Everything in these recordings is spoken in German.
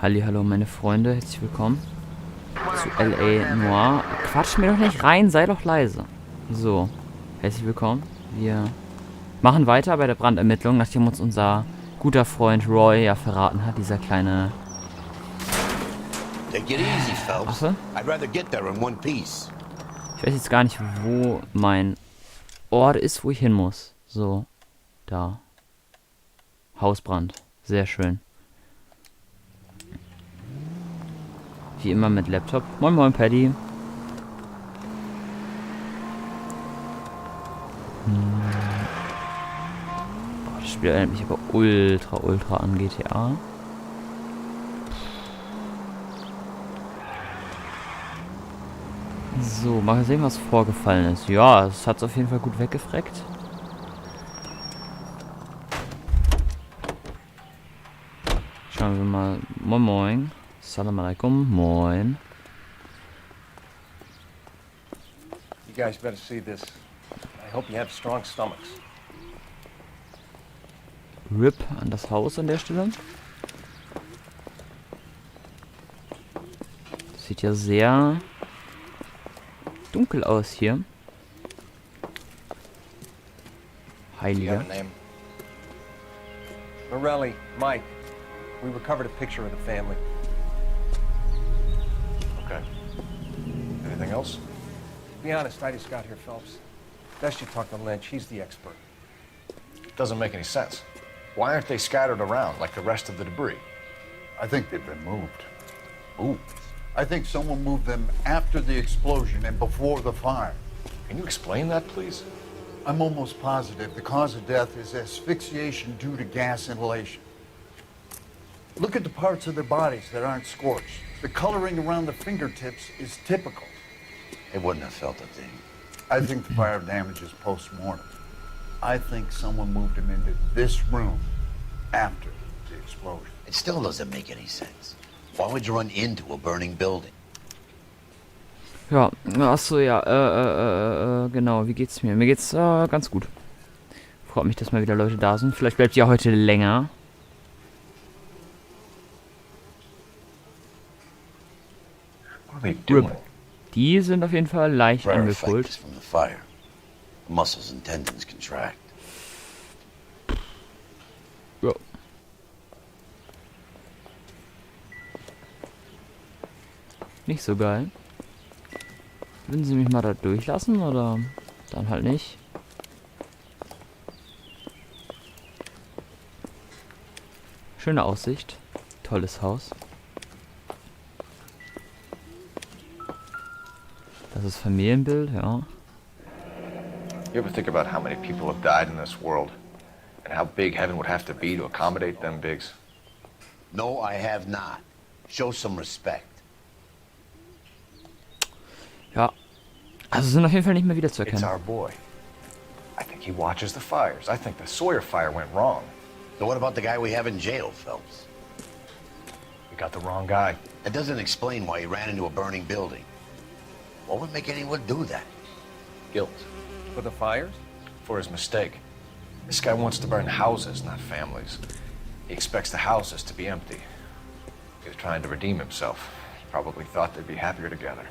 Hallihallo meine Freunde, herzlich willkommen zu LA Noire. Quatsch mir doch nicht rein, sei doch leise. So, herzlich willkommen. Wir machen weiter bei der Brandermittlung, nachdem uns unser guter Freund Roy ja verraten hat, dieser kleine Affe. Ich weiß jetzt gar nicht, wo mein Ort ist, wo ich hin muss. So, da. Hausbrand, sehr schön. Wie immer mit Laptop. Moin moin, Paddy. Boah, das Spiel erinnert mich aber ultra an GTA. So, mal sehen, was vorgefallen ist. Ja, es hat es auf jeden Fall gut weggefreckt. Schauen wir mal. Moin moin. Salam alaikum. Moin. You guys better see this. I hope you have strong stomachs. RIP an das Haus an der Stelle. Sieht ja sehr dunkel aus hier. Heiliger. Morelli, Mike. We recovered a picture of the family. Okay. Anything else? Be honest, I just got here, Phelps. Best you talk to Lynch. He's the expert. Doesn't make any sense. Why aren't they scattered around like the rest of the debris? I think they've been moved. Ooh. I think someone moved them after the explosion and before the fire. Can you explain that, please? I'm almost positive the cause of death is asphyxiation due to gas inhalation. Look at the parts of their bodies that aren't scorched. The coloring around the fingertips is typical. They wouldn't have felt a thing. I think the fire damage is post-mortem. I think someone moved them into this room after the explosion. It still doesn't make any sense. Why would you run into a burning building? Ja, achso, ja, genau, wie geht's mir? Mir geht's ganz gut. Freut mich, dass mal wieder Leute da sind. Vielleicht bleibt ja heute länger. What are they doing? RIP. Die sind auf jeden Fall leicht Rare effect angekult. is from the fire. The muscles and tendons contract. Ja. Nicht so geil. Würden Sie mich mal da durchlassen oder dann halt nicht? Schöne Aussicht. Tolles Haus. Das ist Familienbild, ja. You ever think about how many people have died in this world? And how big heaven would have to be to accommodate them bigs? No, I have not. Show some respect. Ja. Also sind auf jeden Fall nicht mehr It's wiederzuerkennen. our boy. I think he watches the fires. I think the Sawyer fire went wrong. So what about the guy we have in jail, Phelps? We got the wrong guy. That doesn't explain why he ran into a burning building. What would make anyone do that? Guilt. For the fires? For his mistake. This guy wants to burn houses, not families. He expects the houses to be empty. He's trying to redeem himself. Probably thought they'd be happier together.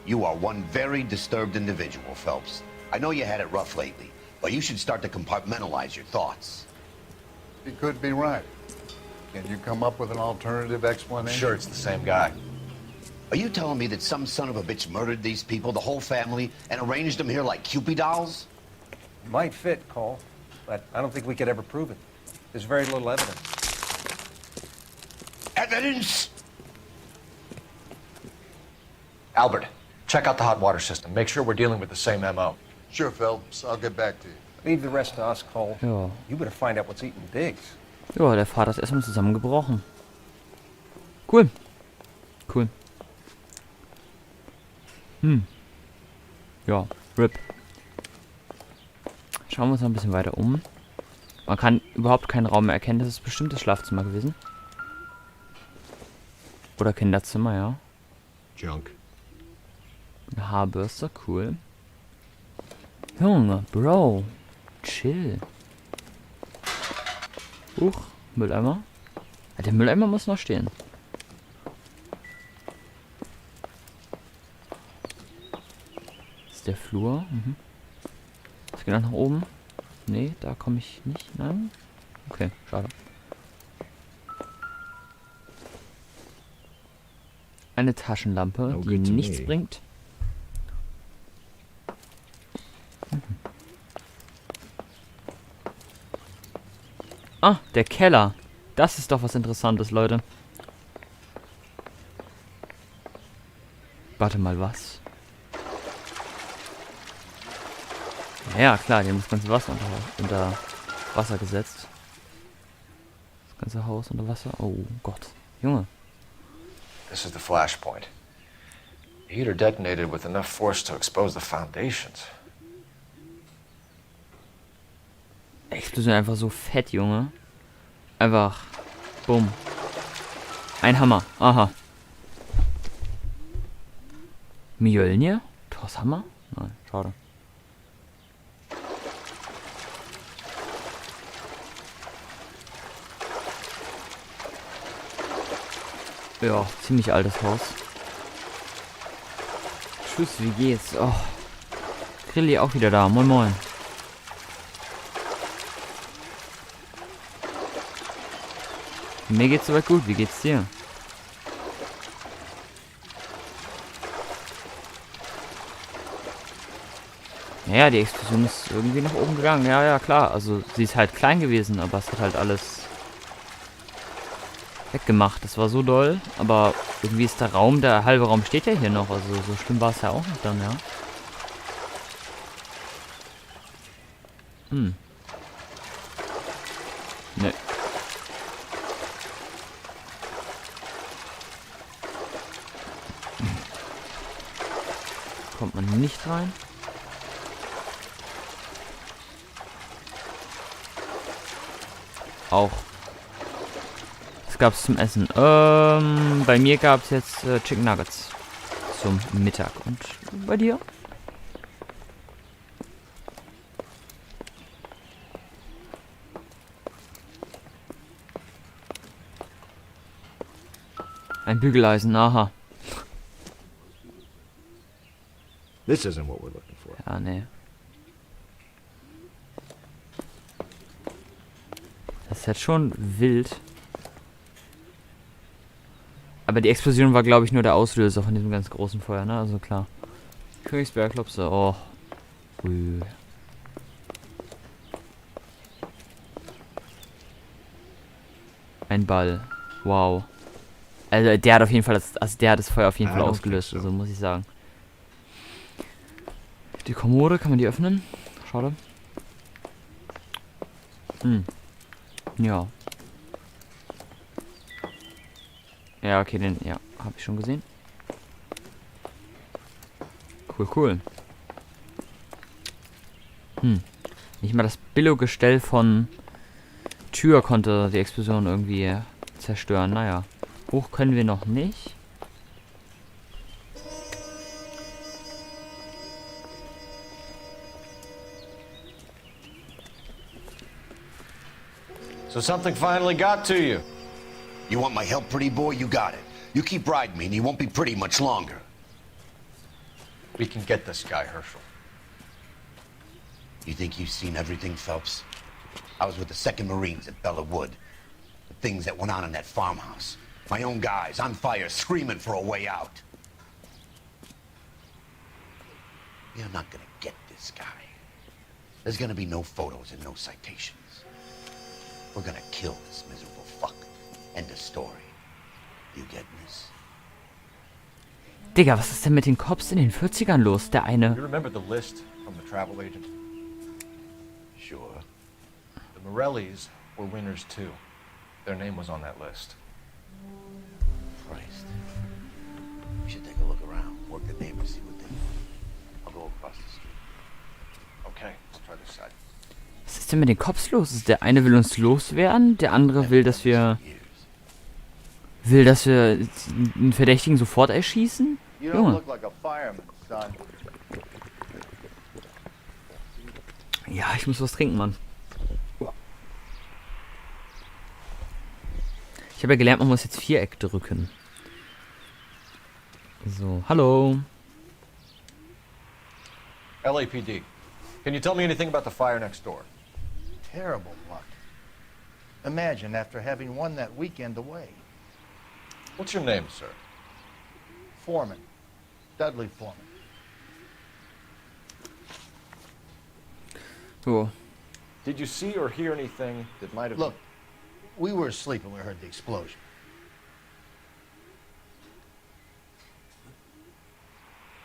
You are one very disturbed individual, Phelps. I know you had it rough lately, but you should start to compartmentalize your thoughts. He could be right. Can you come up with an alternative I'm explanation? sure it's the same guy. Are you telling me that some son of a bitch murdered these people, the whole family, and arranged them here like Cupid dolls? Might fit, Cole, but I don't think we could ever prove it. There's very little evidence. Evidence? Albert, check out the hot water system. Make sure we're dealing with the same MO. Sure, Phelps. I'll get back to you. Leave the rest to us, Cole. Ja. You better find out what's eating Diggs. Ja, der Vater ist erstmal zusammengebrochen. Cool. Cool. Ja, RIP. Schauen wir uns noch ein bisschen weiter um. Man kann überhaupt keinen Raum mehr erkennen. Das ist bestimmt das Schlafzimmer gewesen. Oder Kinderzimmer, ja. Junk. Eine Haarbürste, cool. Junge, Bro. Chill. Huch, Mülleimer. Der Mülleimer muss noch stehen. Das ist der Flur. Mhm. Es geht nach oben. Nee, da komme ich nicht. Nein. Okay, schade. Eine Taschenlampe, No die good to nichts me. bringt. Ah, der Keller. Das ist doch was Interessantes, Leute. Warte mal, was? Ja, klar, die haben das ganze Wasser unter Wasser gesetzt. Das ganze Haus unter Wasser. Oh Gott. Junge. This is the flashpoint. The heater detonated with enough force to expose the foundations. Explosion einfach so fett, Junge. Einfach. Bumm. Ein Hammer. Aha. Mjölnir? Thors Hammer? Nein, schade. Ja, ziemlich altes Haus. Tschüss, wie geht's? Oh. Grilli auch wieder da. Moin moin. Mir geht's soweit gut. Wie geht's dir? Naja, die Explosion ist irgendwie nach oben gegangen. Ja, ja, klar. Also, sie ist halt klein gewesen, aber es hat halt alles weggemacht. Das war so doll. Aber irgendwie ist der Raum, der halbe Raum steht ja hier noch. Also, so schlimm war es ja auch nicht dann, ja. Hm. Ne. Kommt man nicht rein. Auch. Was gab's zum Essen? Bei mir gab's jetzt Chicken Nuggets zum Mittag. Und bei dir? Ein Bügeleisen, aha. This isn't what we're looking for. Ja, nee. Das ist jetzt schon wild. Aber die Explosion war, glaube ich, nur der Auslöser von diesem ganz großen Feuer, ne? Also klar. Königsberglopse, oh. Ui. Ein Ball. Wow. Also der hat auf jeden Fall das Feuer auf jeden Fall ausgelöst, also muss ich sagen. Die Kommode, kann man die öffnen? Schade. Hm. Ja. Ja, okay, den, ja, habe ich schon gesehen. Cool, cool. Hm. Nicht mal das Billo-Gestell von Tür konnte die Explosion irgendwie zerstören. Naja. Hoch können wir noch nicht. So something finally got to you. You want my help, pretty boy? You got it. You keep riding me and you won't be pretty much longer. We can get this guy, Herschel. You think you've seen everything, Phelps? I was with the 2nd Marines at Bella Wood. The things that went on in that farmhouse. My own guys on fire, screaming for a way out. You're not gonna get this guy. There's gonna be no photos and no citations. We're gonna kill this miserable fuck. End of story. You getting this? Digga, was ist denn mit den Cops in den 40ern los? Der You eine. remember the list from the travel agent? Sure. The Morellis were winners too. Their name was on that list. Christ. We should take a look around. Work the neighbors, see what they want. I'll go across the street. Okay, let's try this side. Was ist denn mit den Cops los? Der eine will uns loswerden, der andere will, dass wir einen Verdächtigen sofort erschießen? You don't Junge. look like a fireman, son. Ja, ich muss was trinken, Mann. Ich habe ja gelernt, man muss jetzt Viereck drücken. So, hallo. LAPD. Can you tell me anything about the fire next door? Terrible luck. Imagine after having won that weekend away. What's your name, sir? Foreman. Dudley Foreman. So. Did you see or hear anything that might have... Look, we were asleep when we heard the explosion.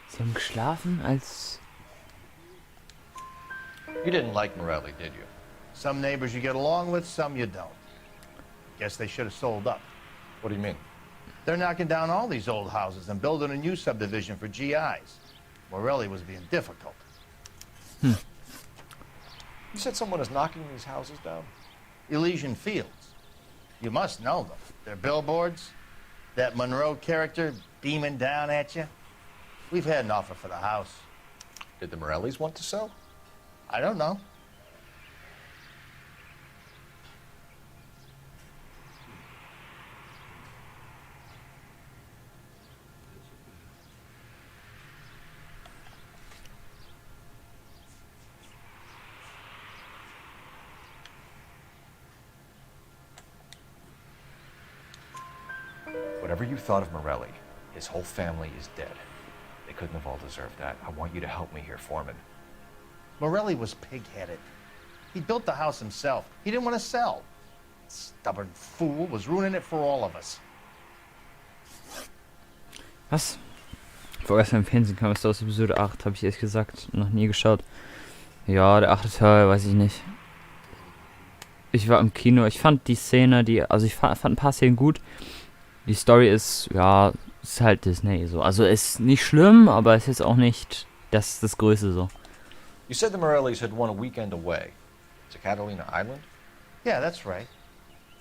Sie haben geschlafen, als... You didn't like Morelli, did you? Some neighbors you get along with, some you don't. Guess they should have sold up. What do you mean? They're knocking down all these old houses and building a new subdivision for GIs. Morelli was being difficult. You said someone is knocking these houses down? Elysian Fields. You must know them. They're billboards. That Monroe character beaming down at you. We've had an offer for the house. Did the Morellis want to sell? I don't know. Whatever you thought of Morelli, his whole family is dead. They couldn't have all deserved that. I want you to help me here, Foreman. Morelli was pig-headed. He built the house himself. He didn't want to sell. Stubborn fool was ruining it for all of us. Was? Vorgestern im Fernsehen kam es aus Episode 8, habe ich ehrlich gesagt noch nie geschaut. Ja, der 8. Teil, weiß ich nicht. Ich war im Kino, ich fand die Szene, also ich fand ein paar Szenen gut. Die Story ist, ja, ist halt Disney so. Also ist nicht schlimm, aber es ist auch nicht das Größte so. You said the Morellis had won a weekend away to Catalina Island? Yeah, that's right.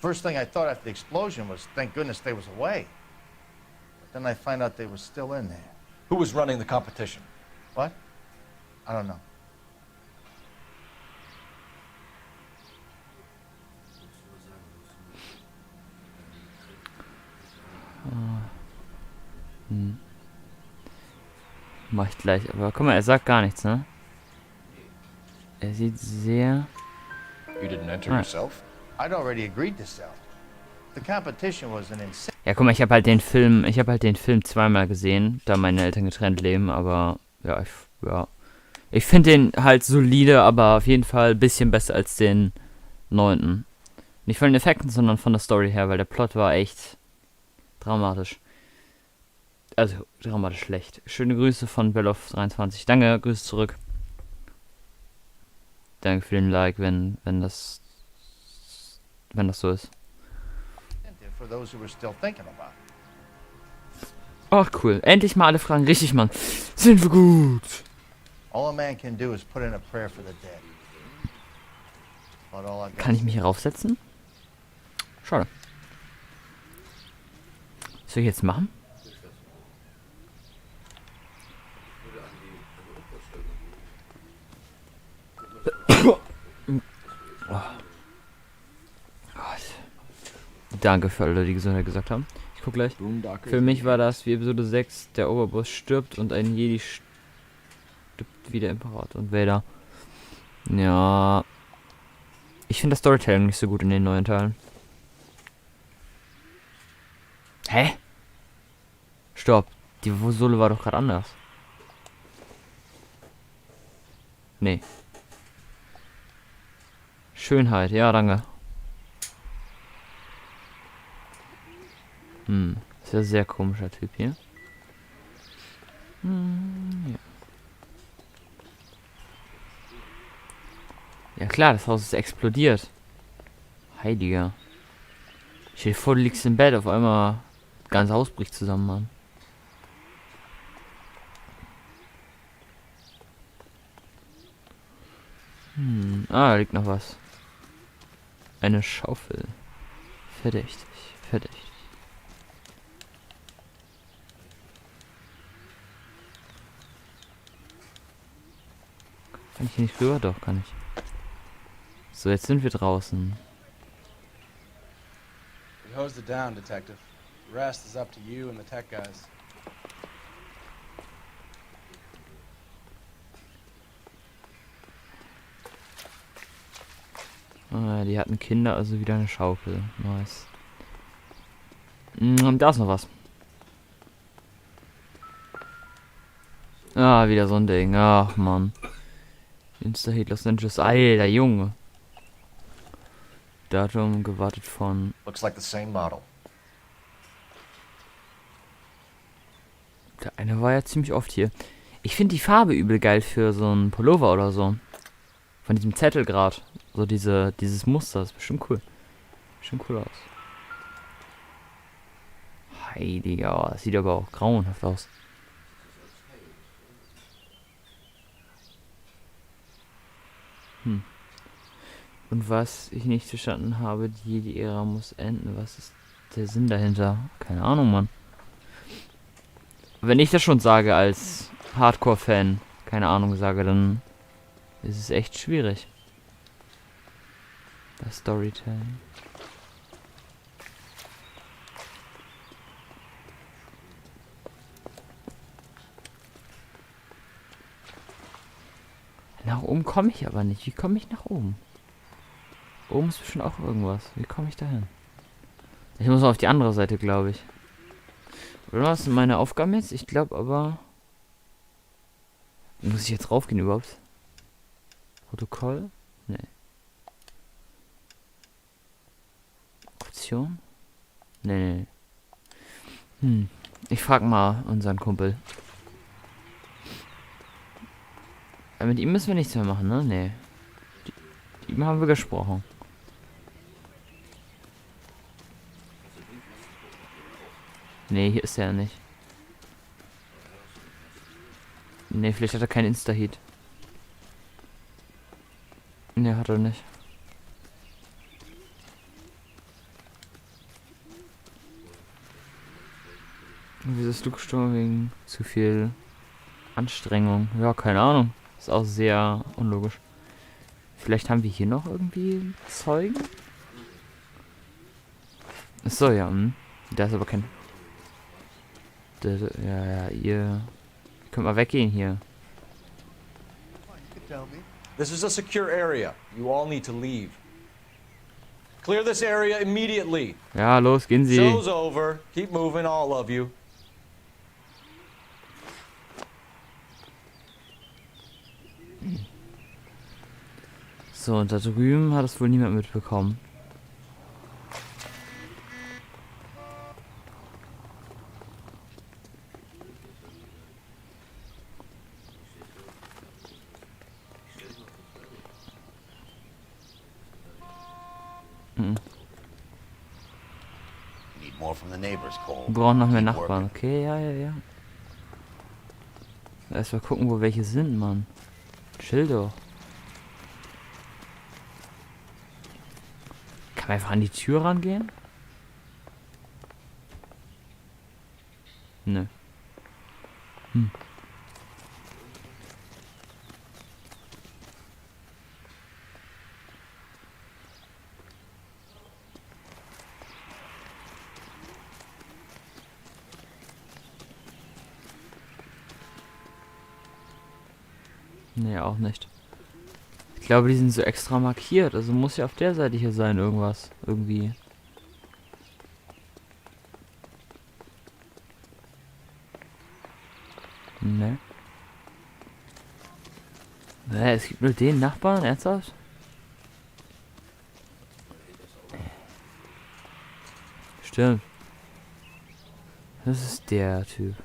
First thing I thought after the explosion was, thank goodness they was away. But then I find out they were still in there. Who was running the competition? What? I don't know. Mach ich gleich, aber guck mal, er sagt gar nichts, ne? Er sieht sehr... You didn't enter Ah. yourself? I'd already agreed to sell. The competition was an insane... Ja, guck mal, ich habe halt den Film zweimal gesehen, da meine Eltern getrennt leben, aber ja, ich finde den halt solide, aber auf jeden Fall ein bisschen besser als den 9. Nicht von den Effekten, sondern von der Story her, weil der Plot war echt dramatisch. Also, dramatisch schlecht. Schöne Grüße von Belloff23. Danke, Grüße zurück. Danke für den Like, wenn das so ist. for those who were still thinking about it. Ach, cool. Endlich mal alle Fragen richtig, Mann. Sind wir gut. All a man can do is put in a prayer for the dead. About all I got. Kann ich mich hier raufsetzen? Schade. Was soll ich jetzt machen? Danke für alle, die Gesundheit gesagt haben. Ich guck gleich. Für mich war das wie Episode 6, der Oberboss stirbt und ein Jedi stirbt wie der Imperator und Vader. Ja. Ich finde das Storytelling nicht so gut in den neuen Teilen. Hä? Stopp. Die Solo war doch gerade anders. Nee. Schönheit, ja, danke. Ist ja ein sehr komischer Typ hier. Ja. Ja klar, das Haus ist explodiert. Heiliger. Stell dir vor, du liegst im Bett, auf einmal das ganze Haus bricht zusammen, Mann. Da liegt noch was. Eine Schaufel. Verdächtig, verdächtig. Kann ich hier nicht rüber? Doch, kann ich. So, jetzt sind wir draußen. We hosed it down, Detective. The rest is up to you and the tech guys. Ah, die hatten Kinder, also wieder eine Schaukel. Nice. Und da ist noch was. Ah, wieder so ein Ding. Ach, Mann. Insta-Hit Los Angeles. Alter, Junge. Datum gewartet von... Looks like the same model. Der eine war ja ziemlich oft hier. Ich finde die Farbe übel geil für so einen Pullover oder so. Von diesem Zettelgrad. So dieses Muster. Das ist bestimmt cool. Bestimmt cool aus. Heiliger, das sieht aber auch grauenhaft aus. Und was ich nicht verstanden habe, die Ära muss enden. Was ist der Sinn dahinter? Keine Ahnung, Mann. Wenn ich das schon sage als Hardcore-Fan, keine Ahnung sage, dann ist es echt schwierig. Das Storytelling. Nach oben komme ich aber nicht. Wie komme ich nach oben? Oben ist bestimmt auch irgendwas. Wie komme ich da hin? Ich muss auf die andere Seite, glaube ich. Oder was sind meine Aufgaben jetzt? Ich glaube aber... Muss ich jetzt raufgehen überhaupt? Protokoll? Nee. Option? Nee. Ich frag mal unseren Kumpel. Mit ihm müssen wir nichts mehr machen, ne? Nee. Mit ihm haben wir gesprochen. Nee, hier ist er ja nicht. Nee, vielleicht hat er keinen Insta-Heat. Nee, hat er nicht. Wieso ist du gestorben? Wegen zu viel Anstrengung? Ja, keine Ahnung. Ist auch sehr unlogisch. Vielleicht haben wir hier noch irgendwie Zeugen? Achso, ja. Da ist aber kein... Ja, ihr könnt mal weggehen hier. This is a secure area. You all need to leave. Clear this area immediately. Ja, los, gehen Sie. Show's over. Keep moving, all of you. So, und da drüben hat es wohl niemand mitbekommen. Need more from the neighbors, Cole. Wir brauchen noch mehr Keep Nachbarn. working. Okay, ja. Erstmal gucken, wo welche sind, Mann. Chill doch. Kann man einfach an die Tür rangehen? Nö. Nee, auch nicht. Ich glaube, die sind so extra markiert. Also muss ja auf der Seite hier sein, irgendwas. Irgendwie. Ne. Es gibt nur den Nachbarn, ernsthaft? Stimmt. Das ist der Typ.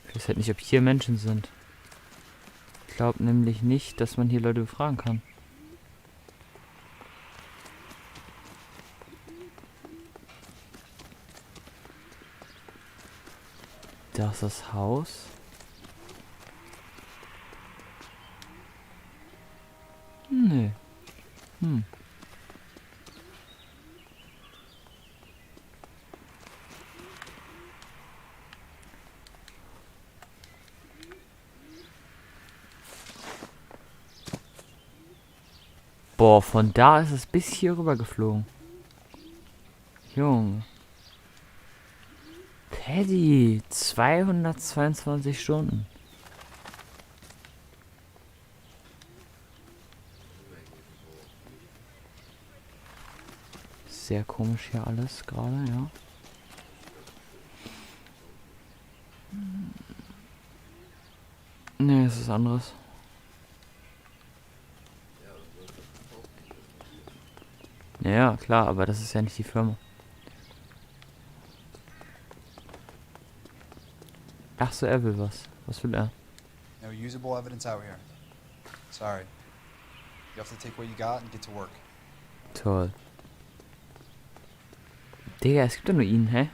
Ich weiß halt nicht, ob hier Menschen sind. Ich glaube nämlich nicht, dass man hier Leute befragen kann. Da ist das Haus. Nö. Boah, von da ist es bis hier rüber geflogen. Junge. Paddy, 222 Stunden. Sehr komisch hier alles gerade, ja. Nee, es ist anderes. Ja, klar, aber das ist ja nicht die Firma. Ach so, er will was. Was will er? No usable evidence out here. Sorry. You have to take what you got and get to work. Toll. Digga, es gibt doch nur ihn, hä?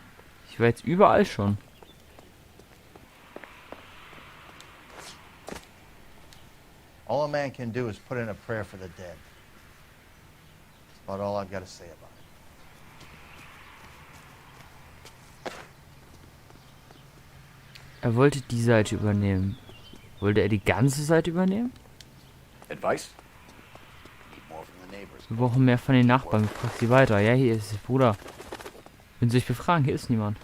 Ich war jetzt überall schon. All a man can do is put in a prayer for the dead. That's about all I've got to say about it. Er wollte die Seite übernehmen. Wollte er die ganze Seite übernehmen? Advice? Need more from the neighbors. Wir brauchen mehr von den Nachbarn. Frag sie weiter. Ja, hier ist es, Bruder. Wenn sie sich befragen, hier ist niemand.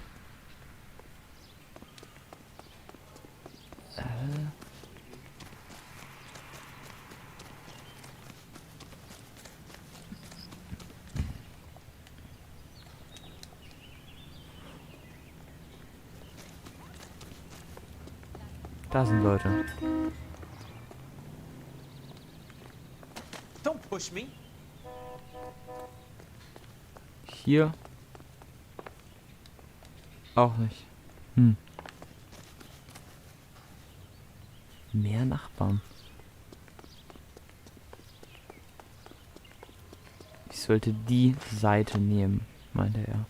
Da sind Leute. Don't push me. Hier. Auch nicht. Hm. Mehr Nachbarn. Ich sollte die Seite nehmen, meinte er.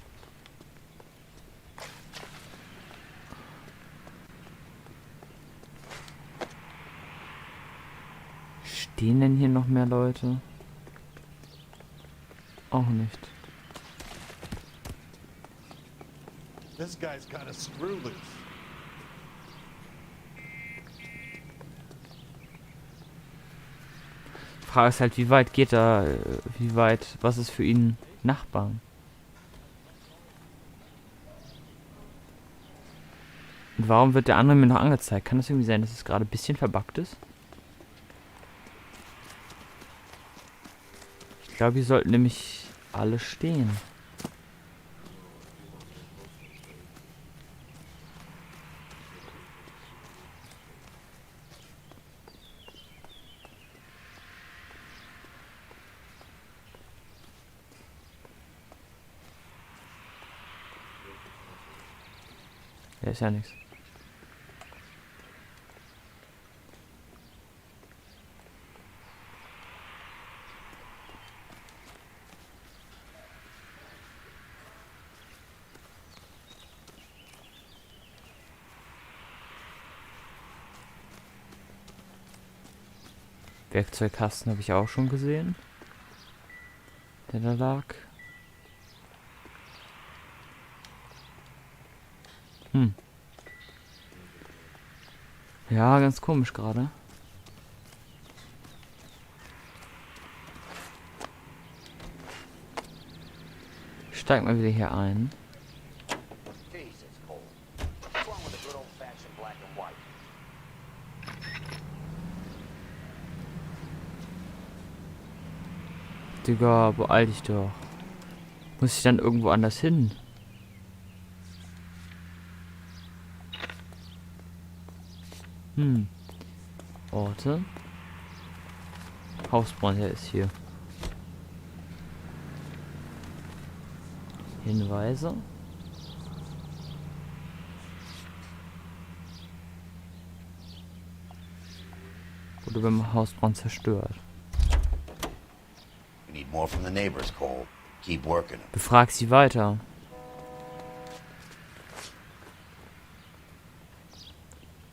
Stehen denn hier noch mehr Leute? Auch nicht. This guy's got a screw loose. Frage ist halt, wie weit geht er, wie weit, was ist für ihn Nachbarn? Und warum wird der andere mir noch angezeigt? Kann das irgendwie sein, dass es gerade ein bisschen verbuggt ist? Ich glaube, hier sollten nämlich alle stehen. Ja, ist ja nichts. Werkzeugkasten habe ich auch schon gesehen. Der da lag. Ja, ganz komisch gerade. Steig mal wieder hier ein. Jesus, Cole. What's wrong with a good old-fashioned black and white? Digga, beeil dich doch. Muss ich dann irgendwo anders hin? Orte. Hausbrand, der ist hier. Hinweise. Wurde beim Hausbrand zerstört. We need more from the neighbors, Cole. Keep working 'em. Befrag sie weiter.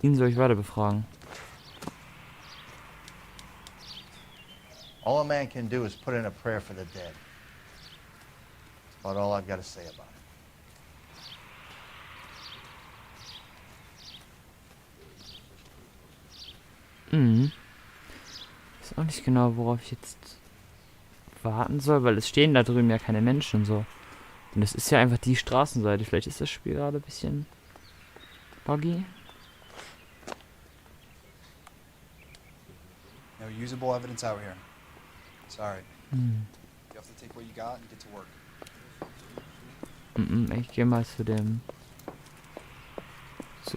Ihn soll ich weiter befragen. All a man can do is put in a prayer for the dead. That's about all I've got to say about it. Mhm. Ich weiß auch nicht genau, worauf ich jetzt warten soll, weil es stehen da drüben ja keine Menschen so. Und es ist ja einfach die Straßenseite. Vielleicht ist das Spiel gerade ein bisschen buggy. No usable evidence out here. Sorry. Hm. You have to take what you got and get to work. Ich gehe mal zu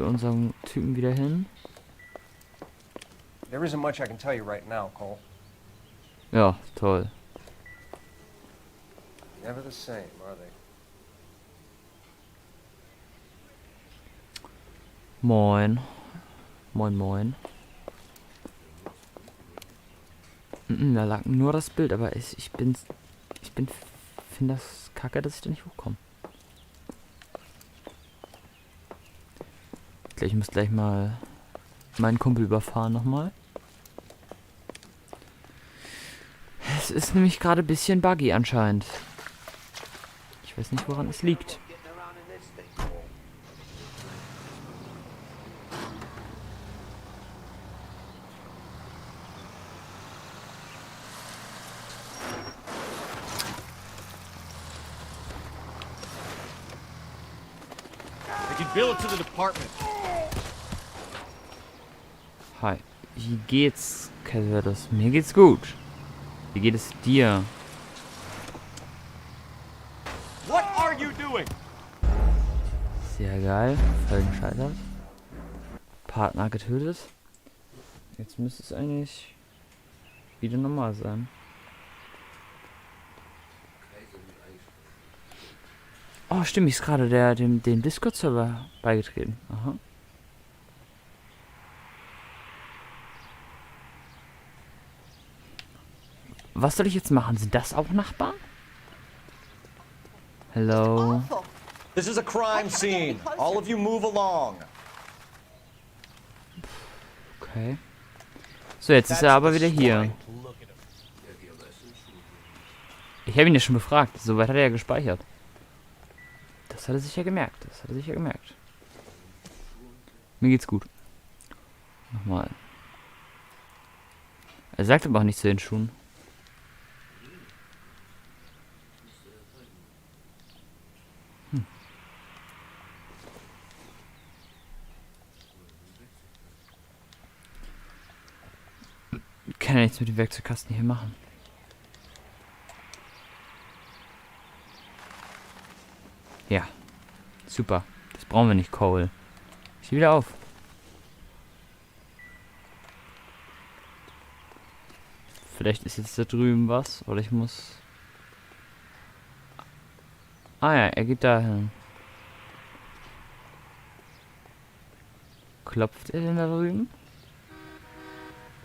unserem Typen wieder hin. There isn't much I can tell you right now, Cole. Ja, toll. Never the same, are they? Moin. Moin, moin. Da lag nur das Bild, aber ich finde das kacke, dass ich da nicht hochkomme. Ich muss gleich mal meinen Kumpel überfahren nochmal. Es ist nämlich gerade ein bisschen buggy anscheinend. Ich weiß nicht, woran es liegt. I can bill it to the department. Hi. Wie geht's, KaiserWertlos? Mir geht's gut. Wie geht es dir? What are you doing? Sehr geil. Fall gescheitert. Partner getötet. Jetzt müsste es eigentlich wieder normal sein. Oh, stimmt, ich ist gerade dem Discord-Server beigetreten. Aha. Was soll ich jetzt machen? Sind das auch Nachbarn? Hello. This is a crime scene. All of you move along. Okay. So, jetzt ist er aber wieder hier. Ich habe ihn ja schon befragt. Soweit hat er ja gespeichert. Das hat er sich ja gemerkt. Mir geht's gut. Nochmal. Er sagt aber auch nichts zu den Schuhen. Kann ja nichts mit dem Werkzeugkasten hier machen. Ja. Super. Das brauchen wir nicht, Cole. Ich stehe wieder auf. Vielleicht ist jetzt da drüben was. Oder ich muss... Ah ja, er geht dahin. Klopft er denn da drüben?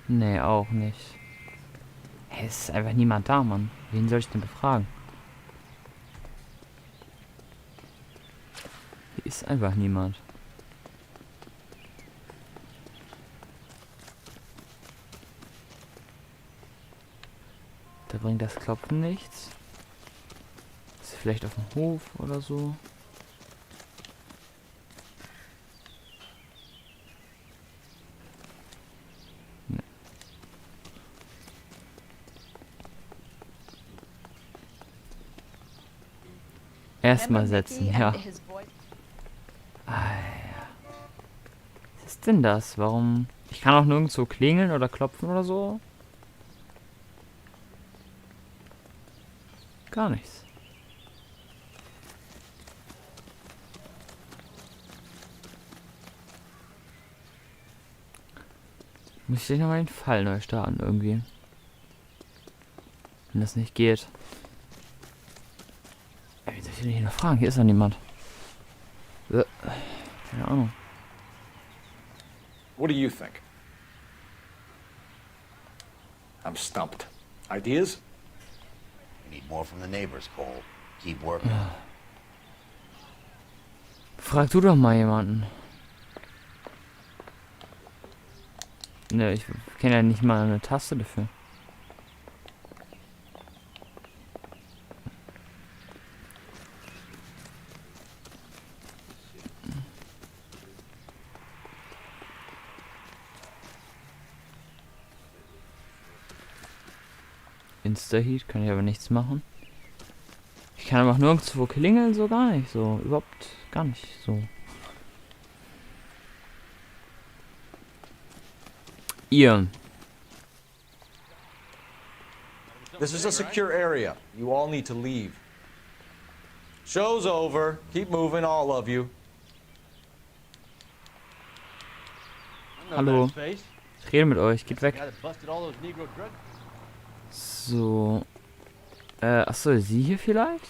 Nee, auch nicht. Hey, es ist einfach niemand da, Mann. Wen soll ich denn befragen? Hier ist einfach niemand. Da bringt das Klopfen nichts. Ist vielleicht auf dem Hof oder so. Erstmal setzen, ja. Was ist denn das? Warum? Ich kann auch nirgendwo klingeln oder klopfen oder so. Gar nichts. Muss ich nochmal den Fall neu starten irgendwie. Wenn das nicht geht. Wie soll ich denn hier noch fragen? Hier ist doch niemand. Keine Ahnung. What do you think? I'm stumped. Ideas? We need more from the neighbors, Cole. Keep working. Frag du doch mal jemanden. Ne, ich kenne ja nicht mal eine Taste dafür. Insta-Heat, kann ich aber nichts machen. Ich kann aber auch nirgendwo klingeln, so gar nicht. So, überhaupt gar nicht so. Ihr. This is a secure area. You all need to leave. Show's over. Keep moving, all of you. Hallo. Ich rede mit euch, geht weg. So. Achso, sie hier vielleicht?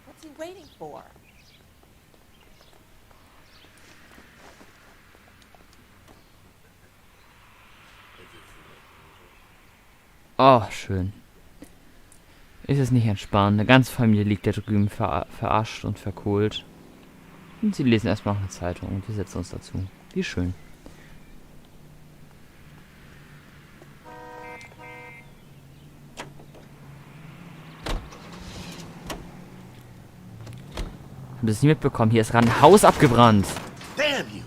What's he waiting for? Oh, schön. Ist es nicht entspannt? Eine ganze Familie liegt da drüben verarscht und verkohlt. Und sie lesen erstmal noch eine Zeitung und wir setzen uns dazu. Wie schön. Habt ihr das nie mitbekommen? Hier ist gerade ein Haus abgebrannt. Damn you!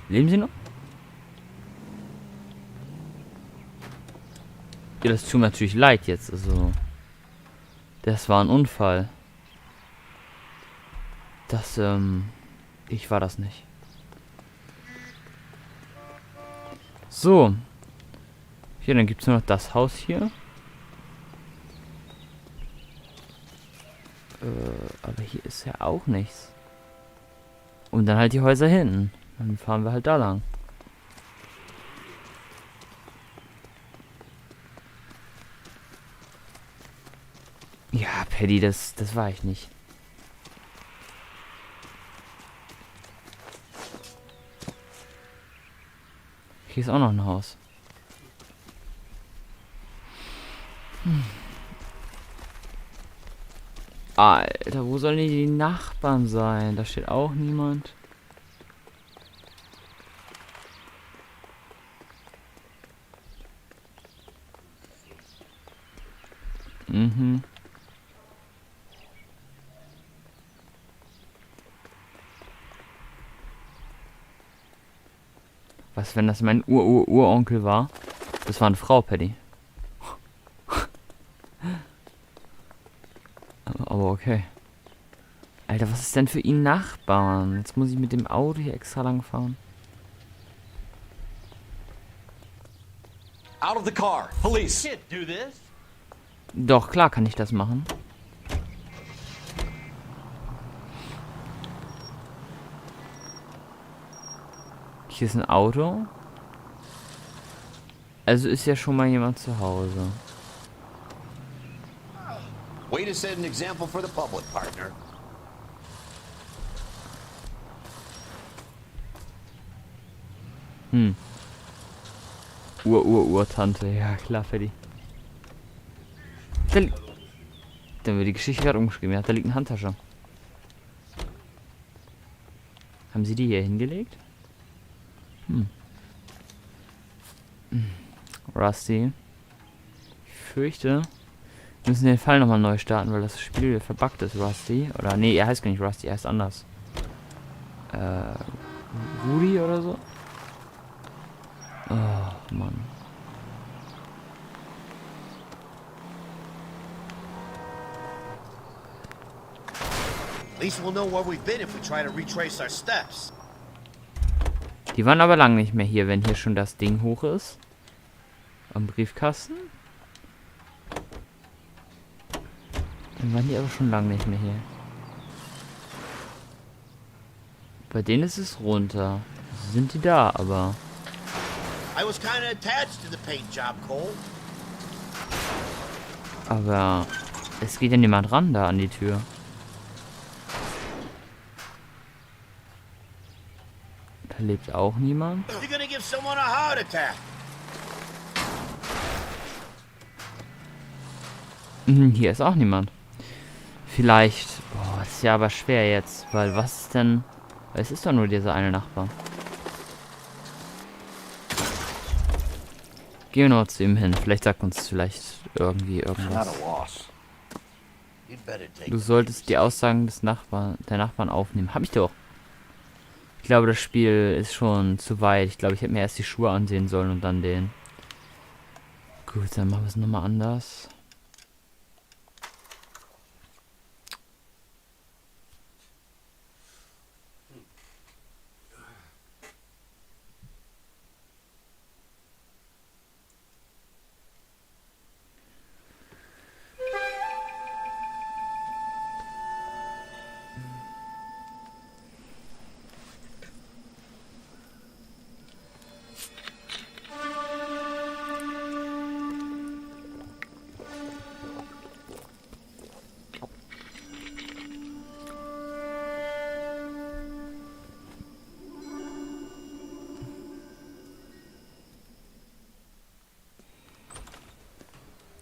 Leben sie noch? Ja, das tut mir natürlich leid jetzt. Also, das war ein Unfall. Das, ich war das nicht. So. Hier, dann gibt es nur noch das Haus hier. Aber hier ist ja auch nichts. Und dann halt die Häuser hinten. Dann fahren wir halt da lang. Ja, Paddy, das war ich nicht. Hier ist auch noch ein Haus. Alter, wo sollen die Nachbarn sein? Da steht auch niemand. Mhm. Was, wenn das mein Uronkel war? Das war eine Frau, Paddy. Aber okay. Alter, was ist denn für ihn Nachbarn? Jetzt muss ich mit dem Auto hier extra lang fahren. Out of the car. Police. Can't do this. Doch, klar kann ich das machen. Hier ist ein Auto. Also ist ja schon mal jemand zu Hause. Way to set an example for the public, partner. Tante. Ja, klar, Freddy. Dann wird die Geschichte gerade umgeschrieben. Ja, da liegt eine Handtasche. Haben sie die hier hingelegt? Rusty. Ich fürchte, wir müssen den Fall nochmal neu starten, weil das Spiel verbuggt ist, Rusty. Oder nee, er heißt gar nicht Rusty, er heißt anders. Rudy oder so? Oh, Mann. At least we'll know where we've been if we try to retrace our steps. Die waren aber lang nicht mehr hier, wenn hier schon das Ding hoch ist. Am Briefkasten. Dann waren die aber schon lang nicht mehr hier. Bei denen ist es runter. Sind die da, aber... I was kind of attached to the paint job, Cole. Aber... Es geht ja niemand ran da an die Tür. Da lebt auch niemand. You're gonna give someone a heart attack. Hier ist auch niemand. Vielleicht... Boah, das ist ja aber schwer jetzt. Weil was ist denn... Es ist doch nur dieser eine Nachbar. Gehen wir noch zu ihm hin. Vielleicht sagt uns vielleicht irgendwie Not irgendwas. a loss. You'd better take Du them solltest die seriously. Aussagen der Nachbarn aufnehmen. Hab ich doch. Ich glaube, das Spiel ist schon zu weit. Ich glaube, ich hätte mir erst die Schuhe ansehen sollen und dann den. Gut, dann machen wir es nochmal anders.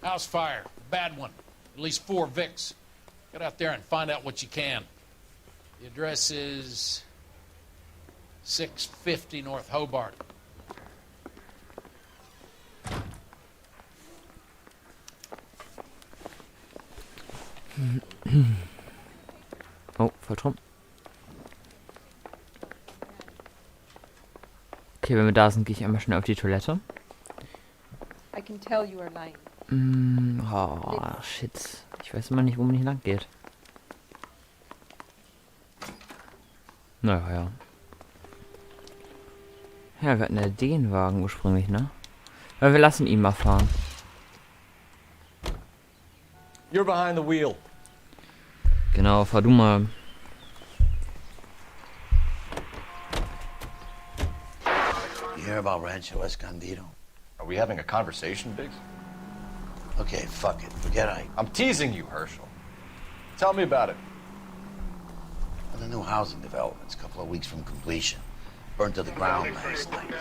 House fire, bad one. At least 4 Vicks. Get out there and find out what you can. The address is 650 North Hobart. Oh, falsch rum. Okay, wenn wir da sind, gehe ich einmal schnell auf die Toilette. I can tell you are lying. Oh, shit. Ich weiß immer nicht, wo man hier lang geht. Naja, ja. Ja, wir hatten ja den Wagen ursprünglich, ne? Aber wir lassen ihn mal fahren. You're behind the wheel. Genau, fahr du mal. You hear about Rancho Escondido? Are we having a conversation, Biggs? Okay, fuck it. Forget I'm teasing you, Herschel. Tell me about it. Well, the new housing development's a couple of weeks from completion. Burned to the ground last night.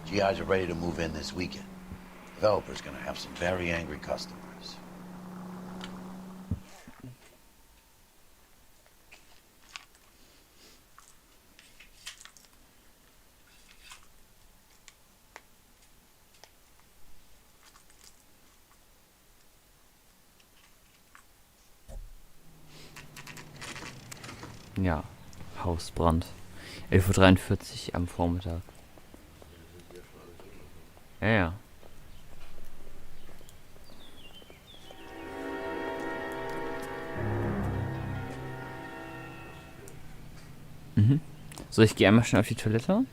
GIs are ready to move in this weekend. Developer's gonna have some very angry customers. Ja, Hausbrand. 11:43 Uhr am Vormittag. Ja, ja. So, ich gehe einmal schnell auf die Toilette.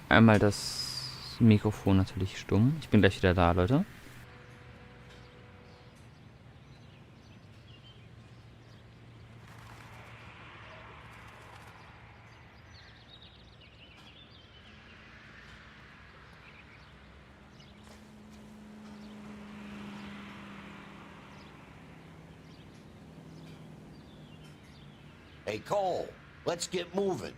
Einmal das Mikrofon natürlich stumm. Ich bin gleich wieder da, Leute. Hey, Cole, let's get moving.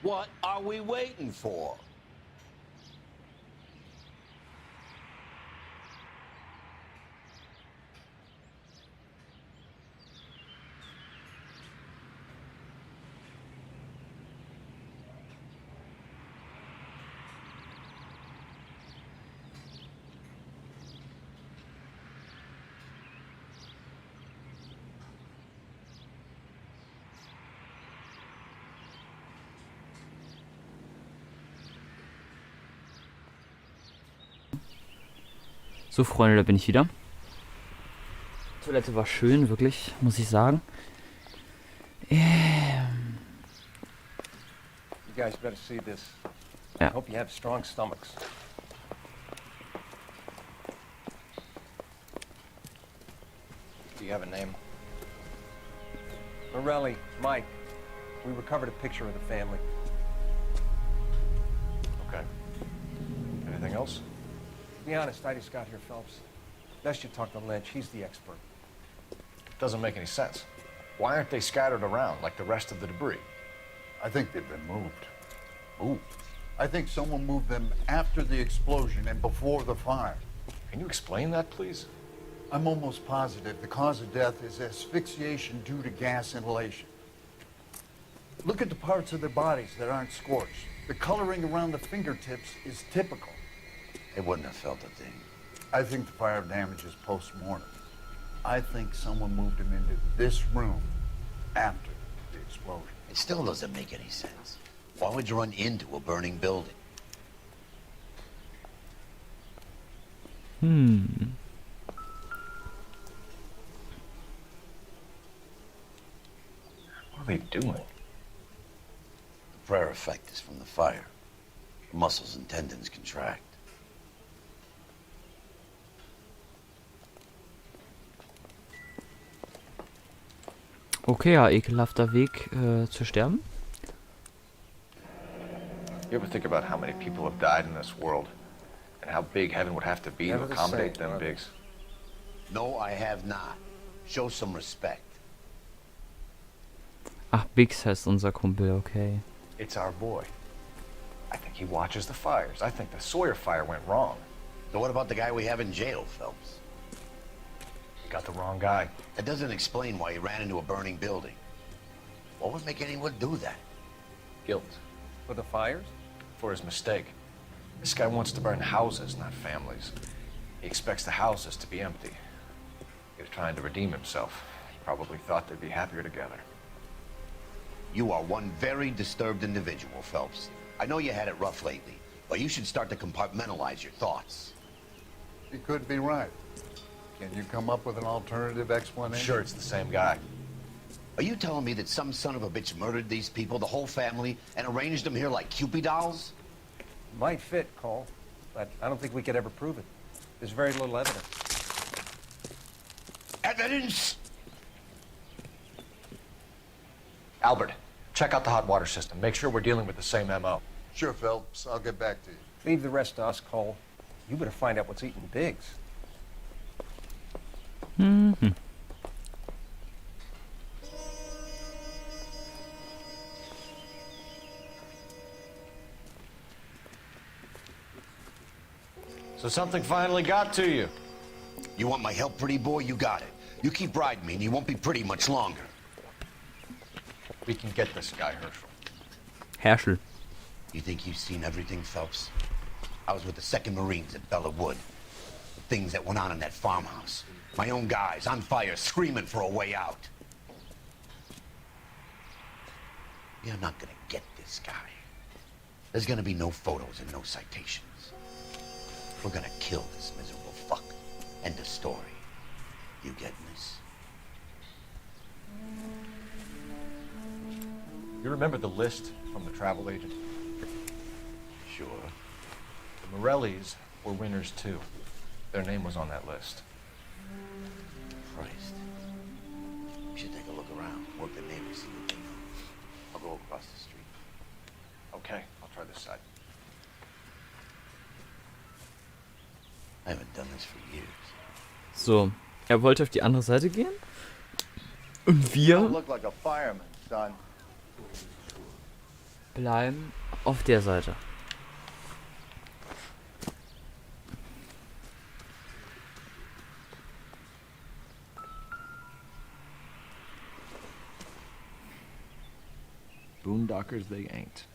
What are we waiting for? So, Freunde, da bin ich wieder. Die Toilette war schön, wirklich, muss ich sagen. You guys better see this. I Ja. hope you have strong stomachs. Do you have a name? Morelli, Mike. We recovered a picture of the family. Okay. Anything else? To be honest, I just got here, Phelps. Best you talk to Lynch. He's the expert. Doesn't make any sense. Why aren't they scattered around like the rest of the debris? I think they've been moved. Moved? I think someone moved them after the explosion and before the fire. Can you explain that, please? I'm almost positive the cause of death is asphyxiation due to gas inhalation. Look at the parts of their bodies that aren't scorched. The coloring around the fingertips is typical. They wouldn't have felt a thing. I think the fire damage is post-mortem. I think someone moved him into this room after the explosion. It still doesn't make any sense. Why would you run into a burning building? What are they doing? The prayer effect is from the fire. The muscles and tendons contract. Okay, ja, ekelhafter Weg zu sterben. You ever think about how many people have died in this world? And how big heaven would have to be Never to the accommodate same, them brother. bigs? No, I have not. Show some respect. Ach, Biggs heißt unser Kumpel, okay. It's our boy. I think he watches the fires. I think the Sawyer fire went wrong. So what about the guy we have in jail, Phelps? You got the wrong guy. That doesn't explain why he ran into a burning building. What would make anyone do that? Guilt. For the fires? For his mistake. This guy wants to burn houses, not families. He expects the houses to be empty. He was trying to redeem himself. He probably thought they'd be happier together. You are one very disturbed individual, Phelps. I know you had it rough lately, but you should start to compartmentalize your thoughts. He could be right. Can you come up with an alternative I'm explanation? sure it's the same guy. Are you telling me that some son of a bitch murdered these people, the whole family, and arranged them here like Cupid dolls? Might fit, Cole, but I don't think we could ever prove it. There's very little evidence. Evidence? Albert, check out the hot water system. Make sure we're dealing with the same MO. Sure, Phelps. I'll get back to you. Leave the rest to us, Cole. You better find out what's eating Biggs. So something finally got to you. You want my help, pretty boy? You got it. You keep riding me and you won't be pretty much longer. We can get this guy, Herschel. Herschel. You think you've seen everything, Phelps? I was with the 2nd Marines at Bella Wood. The things that went on in that farmhouse. My own guys on fire, screaming for a way out. You're not gonna get this guy. There's gonna be no photos and no citations. We're gonna kill this miserable fuck. End of story. You getting this? You remember the list from the travel agent? Sure. The Morellis were winners too. Their name was on that list. Christ. We should take a look around. Work the neighbors, see what they know. I'll go across the street. Okay, I'll try this side. I haven't done this for years. So, er wollte auf die andere Seite gehen. Und You wir don't look like a fireman, son. bleiben auf der Seite. Boondockers they ain't.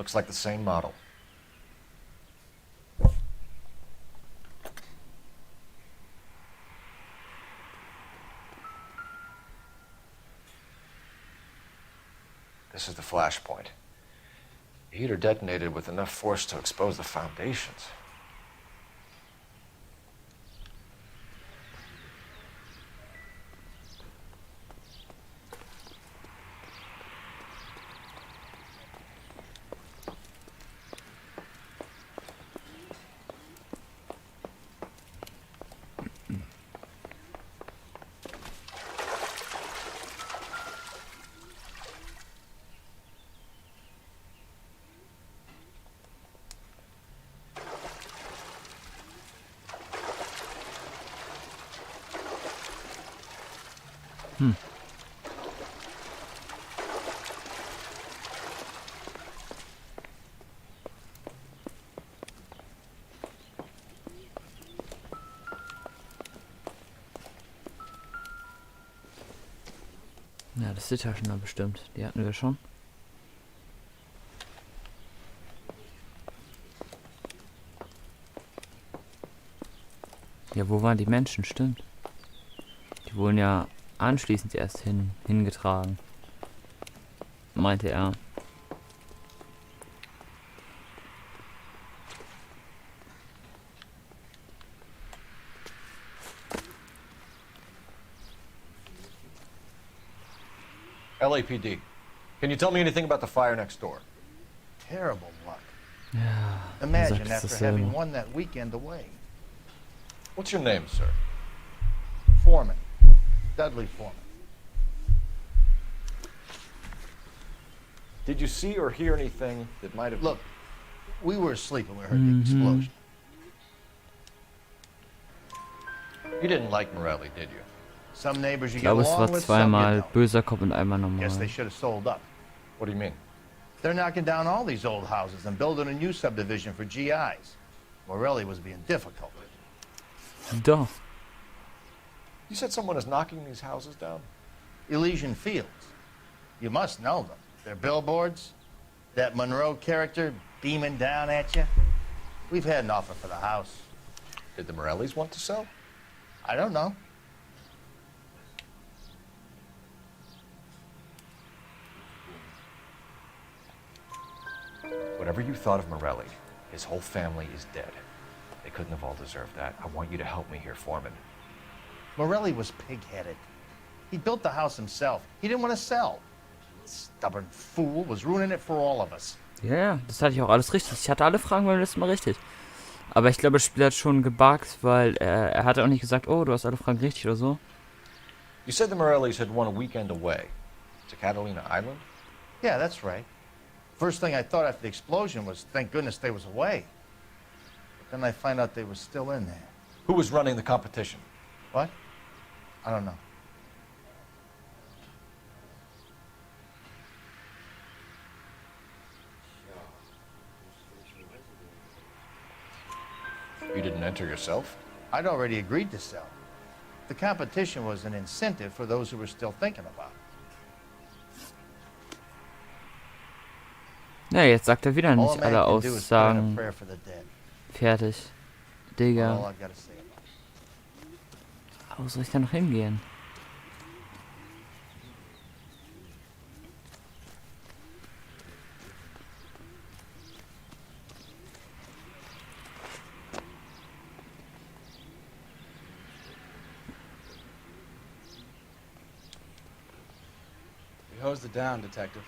Looks like the same model. This is the flashpoint. The heater detonated with enough force to expose the foundations. Ja, das ist die Taschen da bestimmt. Die hatten wir schon. Ja, wo waren die Menschen? Stimmt. Die wurden ja anschließend erst hingetragen. Meinte er. LAPD. Can you tell me anything about the fire next door? Terrible luck. Ja, Imagine sagt after dasselbe. having won that weekend away. What's your name, sir? Foreman. Dudley Foreman. Did you see or hear anything that might have... Look, we were asleep when we heard the explosion. You didn't like Morelli, did you? Some neighbors you Ich get glaube, es along war with, some you zweimal don't. böser Kopf und einmal Guess they normal. should have sold up. What do you mean? They're knocking down all these old houses and building a new subdivision for GIs. Morelli was being difficult. Doch. You said someone is knocking these houses down? Elysian Fields. You must know them. They're billboards. That Monroe character beaming down at you. We've had an offer for the house. Did the Morellis want to sell? I don't know. Whatever you thought of Morelli, his whole family is dead. They couldn't have all deserved that. I want you to help me here, Foreman. Morelli was pig-headed. He built the house himself. He didn't want to sell. Stubborn fool was ruining it for all of us. Ja, ja, das hatte ich auch alles richtig. Ich hatte alle Fragen beim letzten Mal richtig. Aber ich glaube, das Spiel hat schon gebuggt, weil er hatte auch nicht gesagt, oh, du hast alle Fragen richtig oder so. You said the Morellis had won a weekend away to Catalina Island? Yeah, that's right. First thing I thought after the explosion was, thank goodness they was away. But then I find out they was still in there. Who was running the competition? What? I don't know. You didn't enter yourself? I'd already agreed to sell. The competition was an incentive for those who were still thinking about it. Ja, jetzt sagt er wieder All a nicht man alle can do is put in a Aussagen prayer for the dead. fertig. All Digga, I gotta say about it. wo soll ich da noch hingehen? We hosed it down, Detective.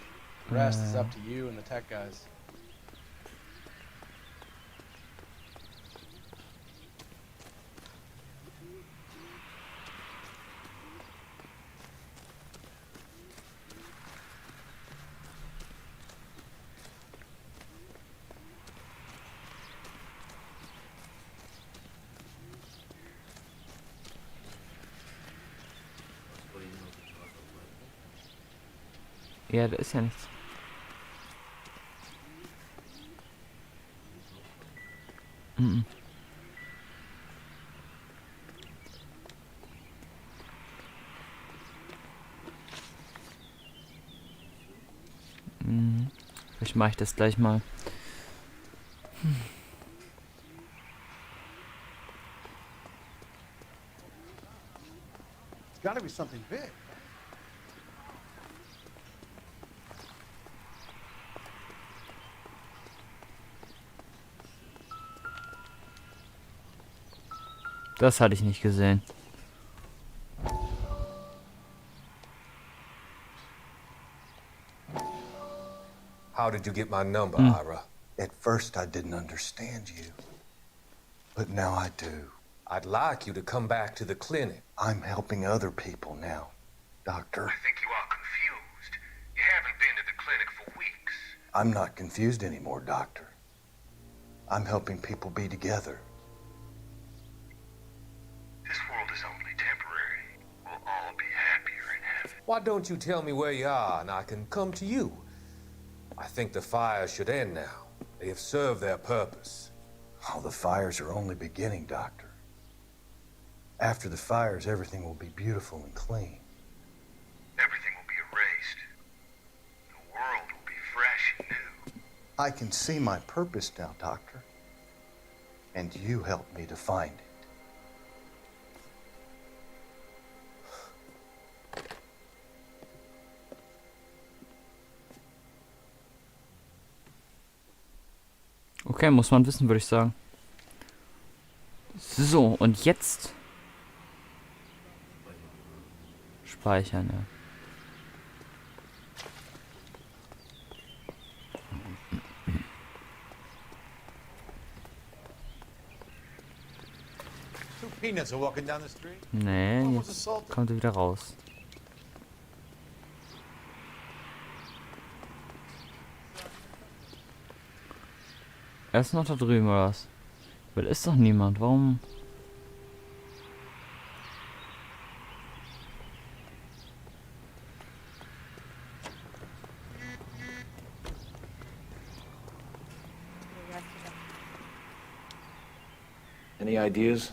The rest is up to you and the tech guys. Ja, da ist ja nichts. Mhm. Vielleicht Vielleicht mache ich das gleich mal. It's gotta be something big. Das hatte ich nicht gesehen. How did you get my number, Hmm. Ira? At first, I didn't understand you, but now I do. I'd like you to come back to the clinic. I'm helping other people now, Doctor. I think you are confused. You haven't been to the clinic for weeks. I'm not confused anymore, Doctor. I'm helping people be together. This world is only temporary. We'll all be happier in heaven. Why don't you tell me where you are and I can come to you? I think the fires should end now. They have served their purpose. Oh, the fires are only beginning, Doctor. After the fires, everything will be beautiful and clean. Everything will be erased. The world will be fresh and new. I can see my purpose now, Doctor. And you helped me to find it. Okay, muss man wissen, würde ich sagen. So, und jetzt speichern, ja. Two peanuts are walking down the street. Nee, jetzt kommt er wieder raus. Er ist noch da drüben, oder was? Weil ist doch niemand. Warum? Any ideas?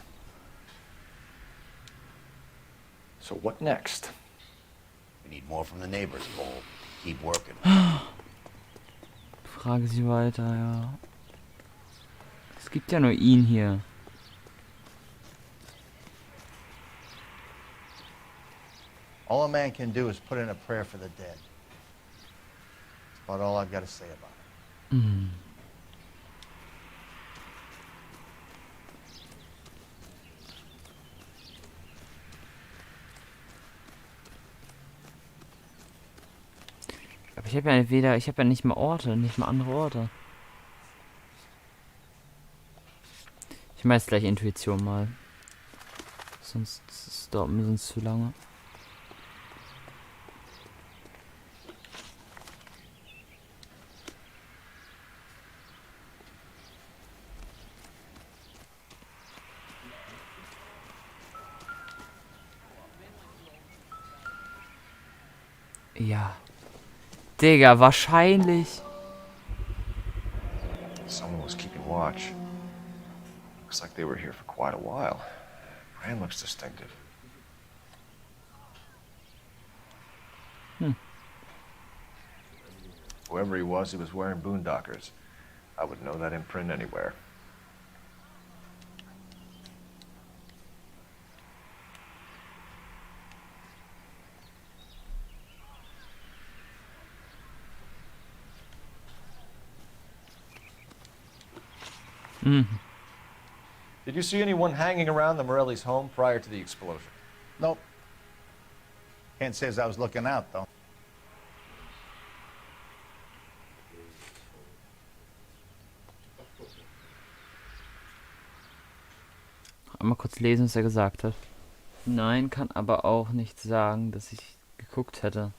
So what next? We need more from the neighbors, Cole. Keep working. Frage sie weiter, ja. Es gibt ja nur ihn hier. All a man can do is put in a prayer for the dead. That's about all I've got to say about it. Mhm. Aber ich habe ja nicht mal Orte, nicht mal andere Orte. Ich mache jetzt gleich Intuition mal. Sonst dauert mir sonst zu lange. Ja. Digga, wahrscheinlich. Someone was keeping watch. Looks like they were here for quite a while. Brand looks distinctive. Whoever he was wearing boondockers. I would know that imprint anywhere. Mhm. Did you see anyone hanging around the Morelli's home prior to the explosion? Nope. Can't say as I was looking out, though. Einmal kurz lesen, was er gesagt hat. Nein, kann aber auch nicht sagen, dass ich geguckt hätte.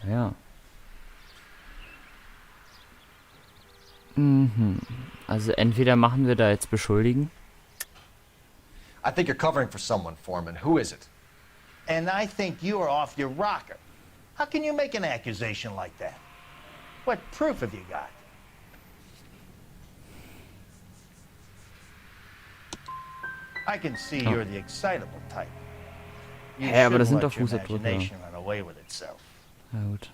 Ja. Mhm. Also entweder machen wir da jetzt beschuldigen. I think you're covering for someone, Foreman. Who is it? And I think you are off your rocker. How can you make an accusation like that? What proof have you got? I can see you're the excitable type. You Hä, aber das sind shouldn't doch let your Fußabdrücke. imagination run away with itself. Na gut.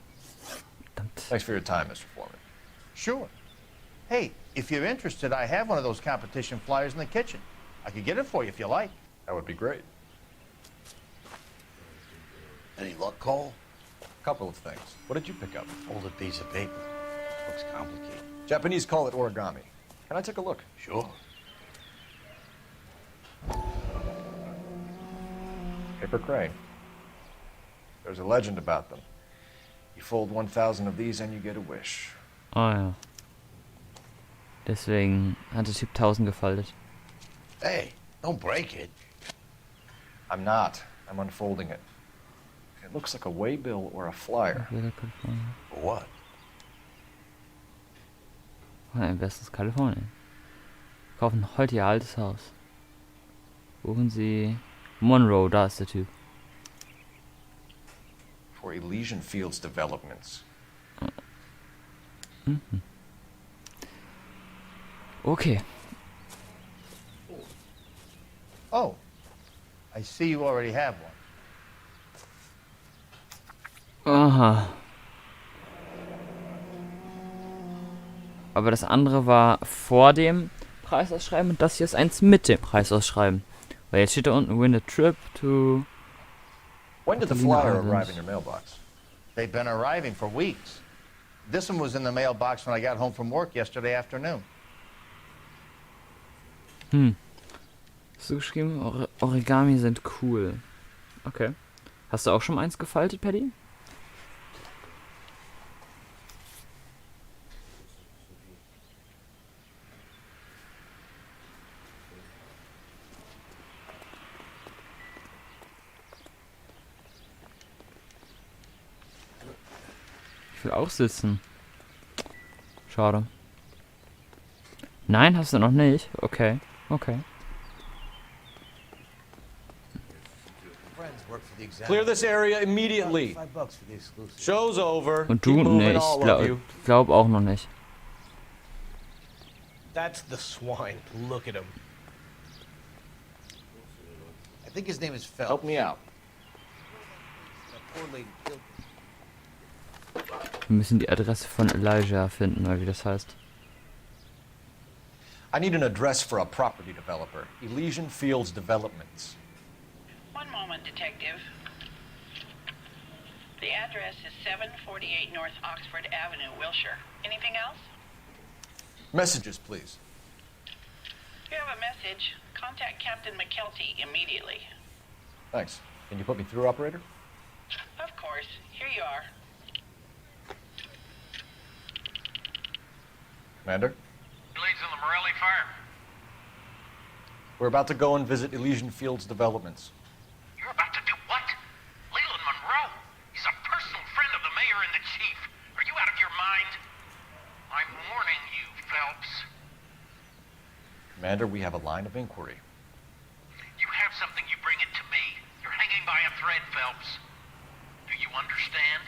Verdammt. Thanks for your time, Mr. Foreman. Sure. Hey, if you're interested, I have one of those competition flyers in the kitchen. I could get it for you if you like. That would be great. Any luck, Cole? A couple of things. What did you pick up? Folded piece of paper. Looks complicated. Japanese call it origami. Can I take a look? Sure. Paper crane. There's a legend about them. You fold 1,000 of these and you get a wish. Ah ja. Deswegen hat der Typ 1000 gefaltet. Hey, don't break it. I'm not. I'm unfolding it. It looks like a waybill or a flyer. For what? Ein bestes Kalifornien. Kaufen heute ihr altes Haus. Buchen Sie Monroe, da ist der Typ. For Elysian Fields Developments. Mhm. Okay. Oh, I see you already have one. Aha. Aber das andere war vor dem Preisausschreiben und das hier ist eins mit dem Preisausschreiben. Weil jetzt steht da unten, win a trip to... When did the flyer arrive in your mailbox? They've been arriving for weeks. This one was in the mailbox when I got home from work yesterday afternoon. Hast du geschrieben, Origami sind cool. Okay. Hast du auch schon eins gefaltet, Paddy? Ich will auch sitzen. Schade. Nein, hast du noch nicht? Okay. Okay. Clear this area immediately. Show's over. Und du? Nee, ich glaub auch noch nicht. That's the swine. Look at him. I think his name is Phelps. Help me out. Wir müssen die Adresse von Elijah finden, oder wie das heißt. I need an address for a property developer. Elysian Fields Developments. One moment, Detective. The address is 748 North Oxford Avenue, Wilshire. Anything else? Messages, please. If you have a message, contact Captain McKelty immediately. Thanks. Can you put me through, operator? Of course. Here you are. Commander? Leads in the Morelli fire. We're about to go and visit Elysian Fields Developments. You're about to do what? Leland Monroe. He's a personal friend of the mayor and the chief. Are you out of your mind? I'm warning you, Phelps. Commander, we have a line of inquiry. You have something, you bring it to me. You're hanging by a thread, Phelps. Do you understand?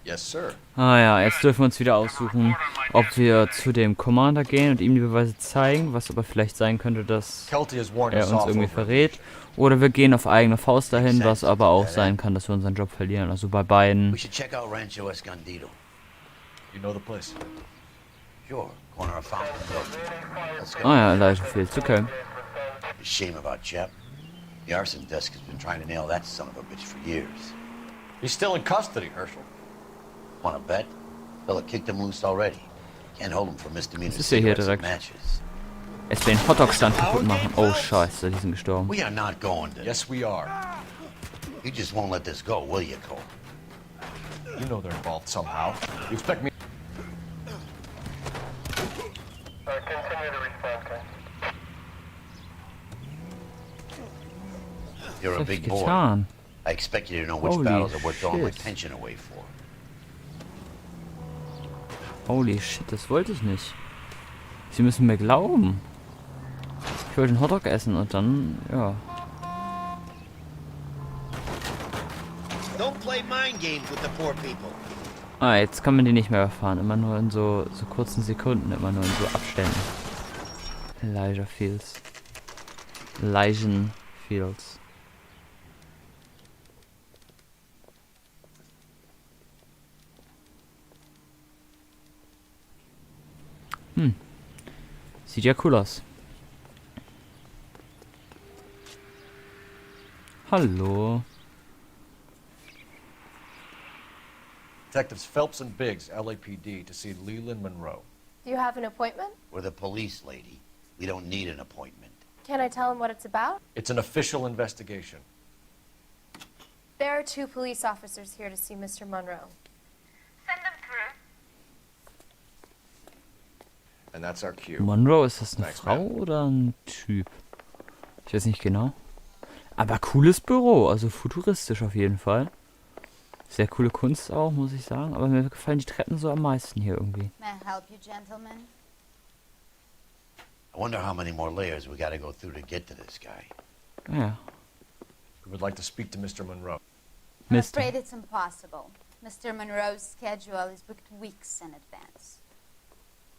Yes, sir. Ah ja, jetzt dürfen wir uns wieder aussuchen, ob wir zu dem Commander gehen und ihm die Beweise zeigen, was aber vielleicht sein könnte, dass er uns irgendwie verrät. Oder wir gehen auf eigene Faust dahin, was aber auch sein kann, dass wir unseren Job verlieren. Also bei beiden. You know the place? Sure, corner of Fountain Road. Let's go. Ah ja, Elijah Fields, okay. Shame about Jep. The arson desk has been trying to nail that son of a bitch for years. He's still in custody, Herschel. Want to bet? Fella kicked him loose already. Can't hold him for misdemeanor Das ist ja hier cigarettes and direkt. matches. Jetzt will den Hotdog-Stand kaputt machen. Oh scheiße, die sind gestorben. We are not going to. Yes, we are. You just won't let this go, will you, Cole? You know they're involved somehow. You expect me... Continue to respond. You're a Was hab big ich boy. getan? I expect you to know which Holy battles are worth throwing my shit. pension away for. Holy shit, das wollte ich nicht. Sie müssen mir glauben. Ich wollte den Hotdog essen und dann, ja. Don't play mind games with the poor people. Ah, jetzt kann man die nicht mehr erfahren. Immer nur in so kurzen Sekunden, immer nur in so Abständen. Elijah Fields. Leichenfields. Sieht ja cool aus. Hallo. Detectives Phelps and Biggs, LAPD, to see Leland Monroe. Do you have an appointment? We're the police, lady. We don't need an appointment. Can I tell him what it's about? It's an official investigation. There are 2 police officers here to see Mr. Monroe. Send them through. And that's our cue. Monroe, ist das eine Thanks, Frau man. oder ein Typ? Ich weiß nicht genau. Aber cooles Büro, also futuristisch auf jeden Fall. Sehr coole Kunst auch, muss ich sagen. Aber mir gefallen die Treppen so am meisten hier irgendwie. May I help you, gentlemen? I wonder how many more layers we gotta go through to get to this guy. Ja. We would like to speak to Mr. Monroe. I'm Mr. afraid it's impossible. Mr. Monroe's schedule is booked weeks in advance.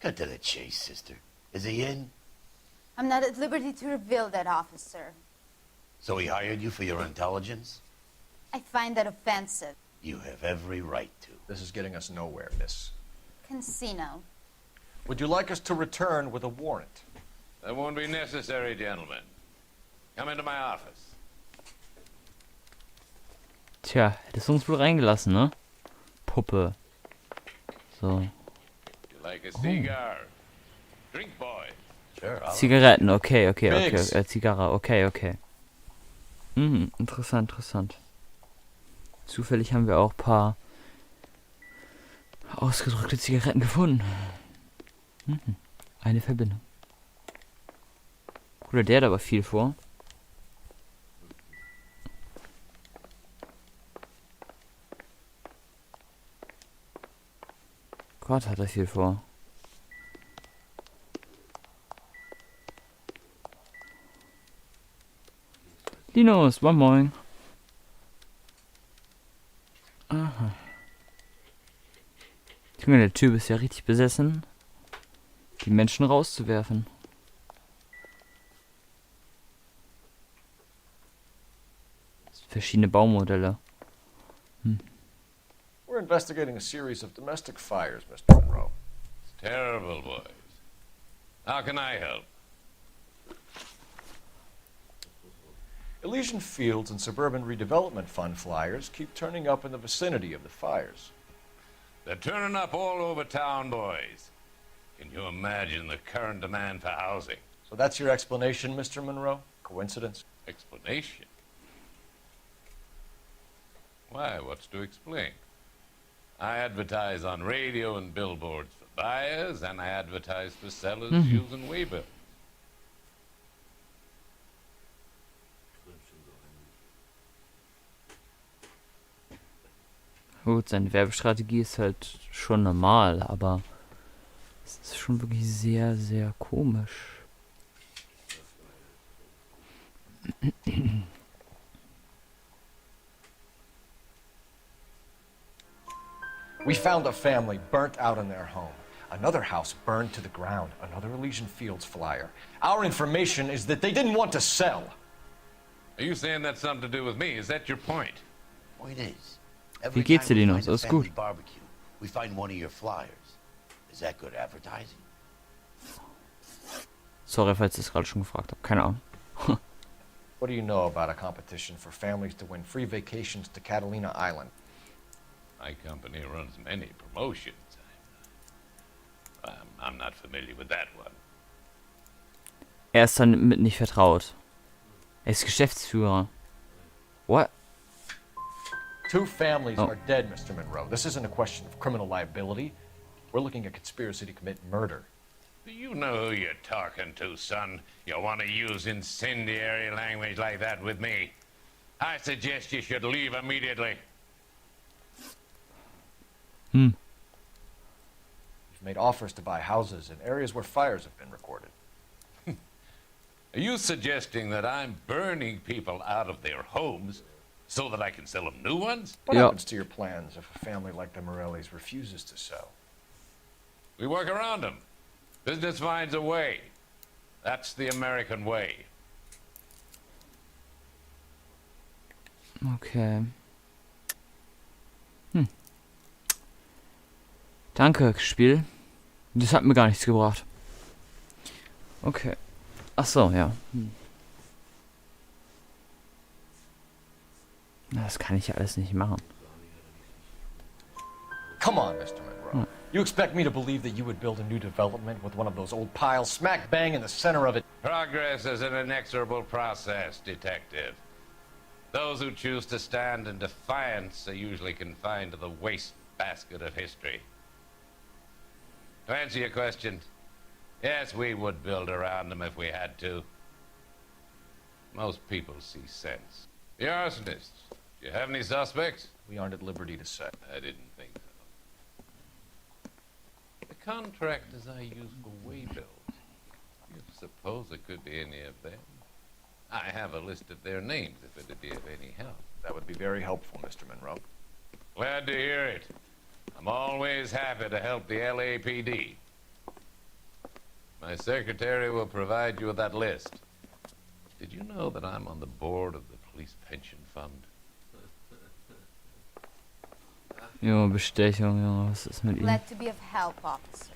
Cut to the chase, sister. Is he in? I'm not at liberty to reveal that, officer. So he hired you for your intelligence? I find that offensive. You have every right to. This is getting us nowhere, miss. Casino. Would you like us to return with a warrant? That won't be necessary, gentlemen. Come into my office. Tja, hättest du uns wohl reingelassen, ne? Puppe. So. You like a cigar? Drink, boy. Sure, Zigaretten, okay. Biggs. Zigarre, okay. Interessant. Zufällig haben wir auch ein paar ausgedrückte Zigaretten gefunden. Eine Verbindung. Oder der hat aber viel vor. Gott, hat er viel vor. Linus, moin. Aha. Junge, der Typ ist ja richtig besessen, die Menschen rauszuwerfen. Verschiedene Baumodelle. We're investigating a series of domestic fires, Mr. Monroe. It's terrible, boys. How can I help? Elysian Fields and Suburban Redevelopment Fund flyers keep turning up in the vicinity of the fires. They're turning up all over town, boys. Can you imagine the current demand for housing? So that's your explanation, Mr. Monroe? Coincidence? Explanation? Why, what's to explain? I advertise on radio and billboards for buyers, and I advertise for sellers using waybills. Gut, seine Werbestrategie ist halt schon normal, aber es ist schon wirklich sehr, sehr komisch. We found a family burnt out in their home. Another house burned to the ground. Another Elysian Fields flyer. Our information is that they didn't want to sell. Are you saying that's something to do with me? Is that your point? Point is, Wie geht's dir, Linus? Alles gut? Barbecue, we find one of your flyers. Is that good advertising? Sorry, falls ich es gerade schon gefragt habe. Keine Ahnung. What do you know about a competition for families to win free vacations to Catalina Island? My company runs many promotions. I'm not familiar with that one. Er ist dann mit nicht vertraut. Er ist Geschäftsführer. What? 2 families are dead, Mr. Monroe. This isn't a question of criminal liability. We're looking at conspiracy to commit murder. Do you know who you're talking to, son? You want to use incendiary language like that with me? I suggest you should leave immediately. We've made offers to buy houses in areas where fires have been recorded. Are you suggesting that I'm burning people out of their homes so that I can sell them new ones? What happens to your plans if a family like the Morellis refuses to sell? We work around them. Business finds a way. That's the American way. Okay. Danke, Spiel. Das hat mir gar nichts gebracht. Okay. Ach so, ja. Na, das kann ich ja alles nicht machen. Come on, Mr. Monroe. You expect me to believe that you would build a new development with one of those old piles smack bang in the center of it? Progress is an inexorable process, Detective. Those who choose to stand in defiance are usually confined to the waste basket of history. To answer your question, yes, we would build around them if we had to. Most people see sense. The arsonists, do you have any suspects? We aren't at liberty to say. I didn't think so. The contractors I use for waybills, you suppose it could be any of them? I have a list of their names if it'd be of any help. That would be very helpful, Mr. Monroe. Glad to hear it. I'm always happy to help the LAPD. My secretary will provide you with that list. Did you know that I'm on the board of the police pension fund? Jo, Bestechung, Junge, was ist mit ihm? Glad to be of help, officers.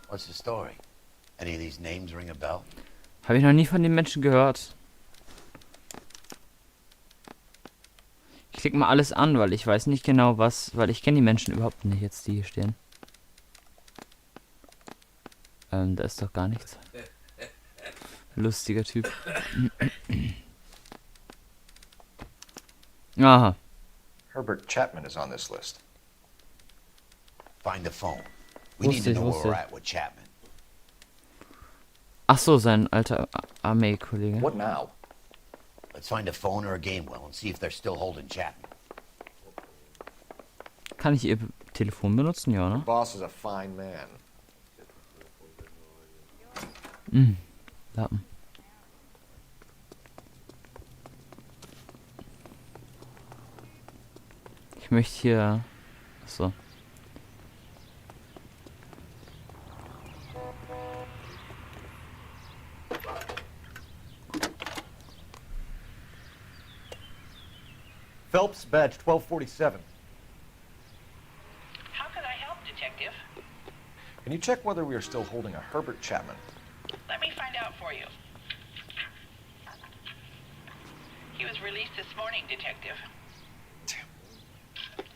What's the story? Any of these names ring a bell? Habe ich noch nie von den Menschen gehört. Ich klicke mal alles an, weil ich weiß nicht genau was, weil ich kenne die Menschen überhaupt nicht jetzt, die hier stehen. Da ist doch gar nichts. Lustiger Typ. Aha. Herbert Chapman is on this list. Find the phone. We need to know where we're at with Chapman. Ach so, sein alter Armeekollege. What now? Let's find a phone or a game well and see if they're still holding Chapman. Kann ich ihr Telefon benutzen? Ja, ne? Boss is a fine man. Lappen. Ich möchte hier... Achso. Phelps, badge 1247. How can I help, Detective? Can you check whether we are still holding a Herbert Chapman? Let me find out for you. He was released this morning, Detective.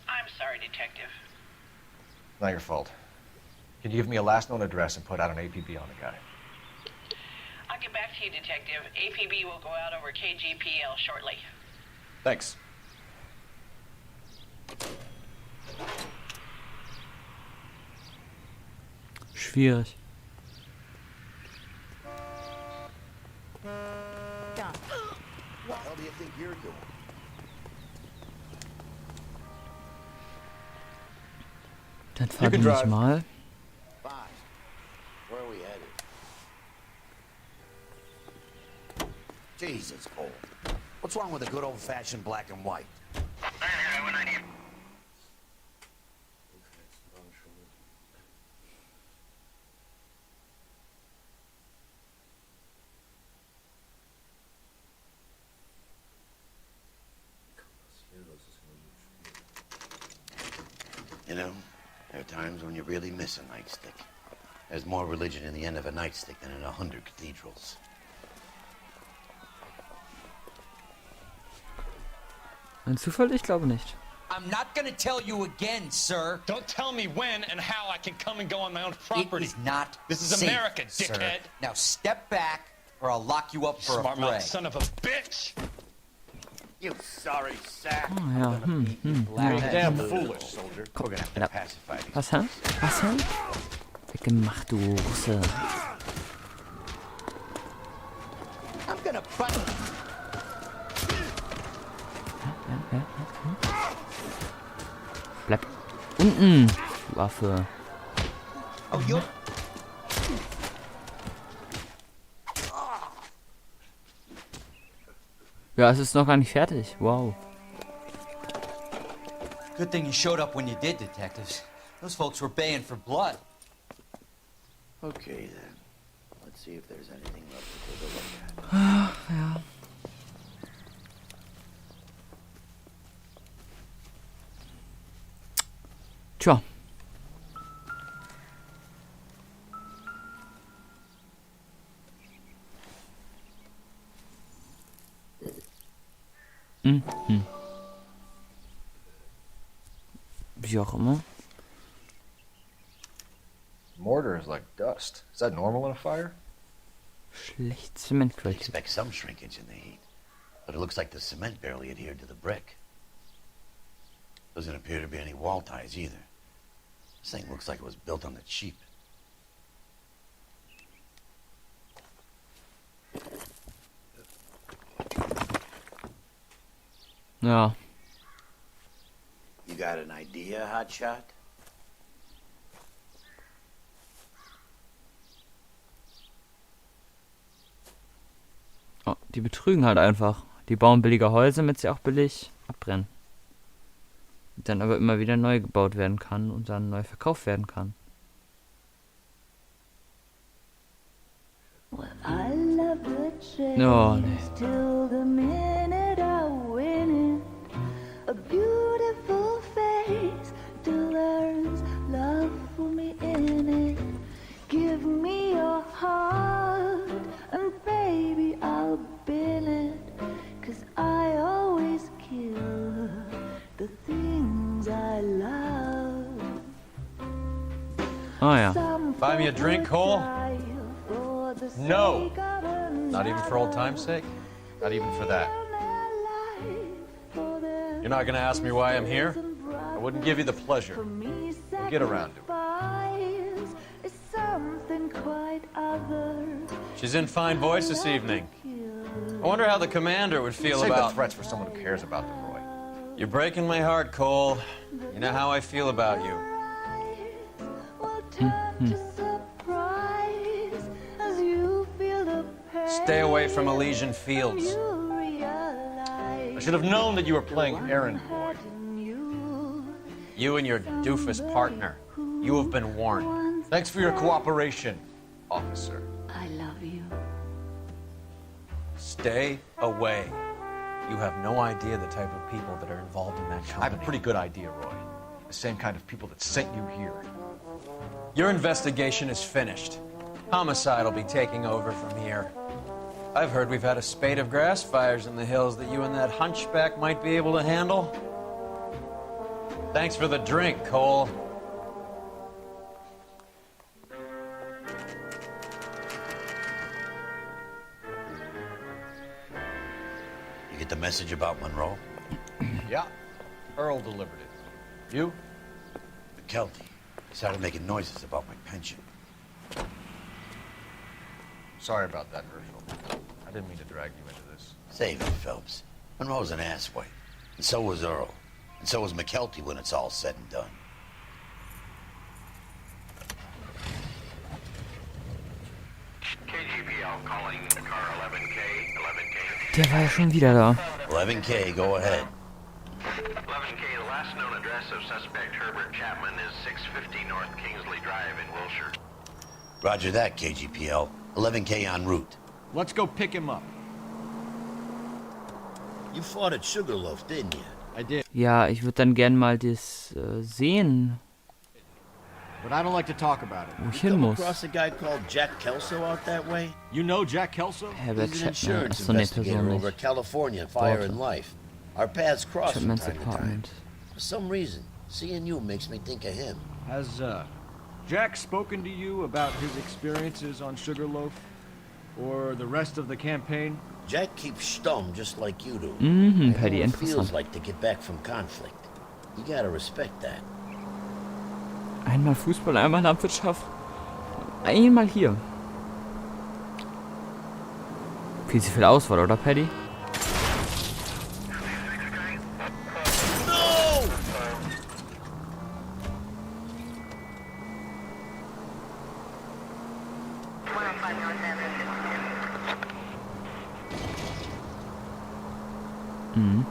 I'm sorry, Detective. Not your fault. Can you give me a last known address and put out an APB on the guy? I'll get back to you, Detective. APB will go out over KGPL shortly. Thanks. Schwierig. What the hell do you think you're doing? Dann fahr ich mal. Fine. Where are we headed? Jesus, Cole. What's wrong with a good old-fashioned black and white? You know, there are times when you really miss a nightstick. There's more religion in the end of a nightstick than in 100 cathedrals. Ein Zufall? Ich glaube nicht. I'm not gonna tell you again, sir. Don't tell me when and how I can come and go on my own property. It is not This is safe, America, sir. dickhead. Now step back, or I'll lock you up for Smart a mouth fray. son of a bitch. You sorry sack. Oh ja, You're ja. damn foolish, soldier. We're gonna have to pacify these. Was, hä? Was, hä? Weggemacht, du Russe. I'm gonna fight. Bleib unten, du Affe. Oh, you. Ja, es ist noch gar nicht fertig. Wow. Good thing you showed up when you did, detectives. Those folks were baying for blood. Okay, then. Let's see if there's anything left to take a look at. Ja. Tja. Wie auch immer. Mortar is like dust. Is that normal in a fire? Schlecht Zementqualität. Expect some shrinkage in the heat, but it looks like the cement barely adhered to the brick. Doesn't appear to be any wall ties either. This thing looks like it was built on the cheap. Ja. You got an idea, Hotshot? Oh, die betrügen halt einfach. Die bauen billige Häuser, damit sie auch billig abbrennen. Dann aber immer wieder neu gebaut werden kann und dann neu verkauft werden kann. Oh, nee. Oh ja. Buy me a drink, Cole? No. Not even for old time's sake? Not even for that. You're not gonna ask me why I'm here? I wouldn't give you the pleasure. We'll get around to it. She's in fine voice this evening. I wonder how the commander would feel Save about... the threats for someone who cares about them, Roy. You're breaking my heart, Cole. You know how I feel about you. Stay away from Elysian Fields. I should have known that you were playing errand boy. You and your doofus partner. You have been warned. Thanks for your cooperation, officer. I love you. Stay away. You have no idea the type of people that are involved in that company. I have a pretty good idea, Roy. The same kind of people that sent you here. Your investigation is finished. Homicide will be taking over from here. I've heard we've had a spate of grass fires in the hills that you and that hunchback might be able to handle. Thanks for the drink, Cole. You get the message about Monroe? Yeah, Earl delivered it. You? McKelty. He started making noises about my pension. Sorry about that, Herschel. I didn't mean to drag you into this. Save it, Phelps. Monroe's an asswipe. And so was Earl. And so was McKelty when it's all said and done. KGPL calling car 11K, 11K. Der war ja schon wieder da. 11K, go ahead. 11K, the last known address of suspect Herbert Chapman is 650 North Kingsley Drive in Wilshire. Roger that, KGPL. 11K en route. Let's go pick him up. You fought at Sugarloaf, didn't you? I did. Ja, ich würde dann gern mal das sehen, But I don't like to talk about it. wo ich hin muss. Across a guy called Jack Kelso out that way? You know Jack Kelso? Herbert He's an Chapman. insurance Achso, ne, investigator Person over nicht. at California Fire and Life. Our paths cross from Chapman's time to time. apartment. For some reason, seeing you makes me think of him. Has Jack spoken to you about his experiences on Sugarloaf? Or the rest of the campaign? Jack keeps stum just like you do. Mhm, I Paddy, know what it feels interessant. like to get back from conflict. You gotta respect that. Einmal Fußball, einmal Landwirtschaft. Einmal hier. Viel zu viel Auswahl, oder Paddy? Mhm.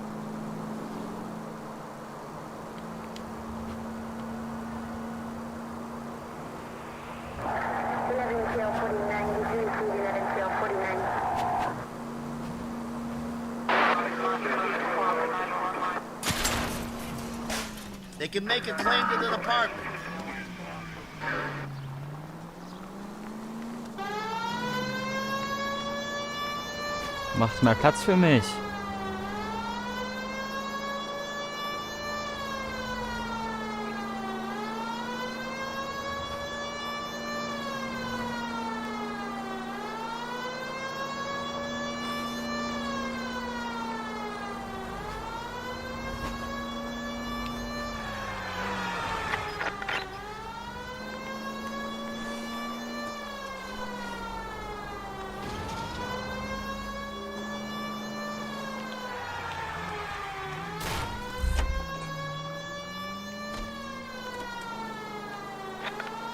They can make a claim to the apartment. Macht mehr Platz für mich.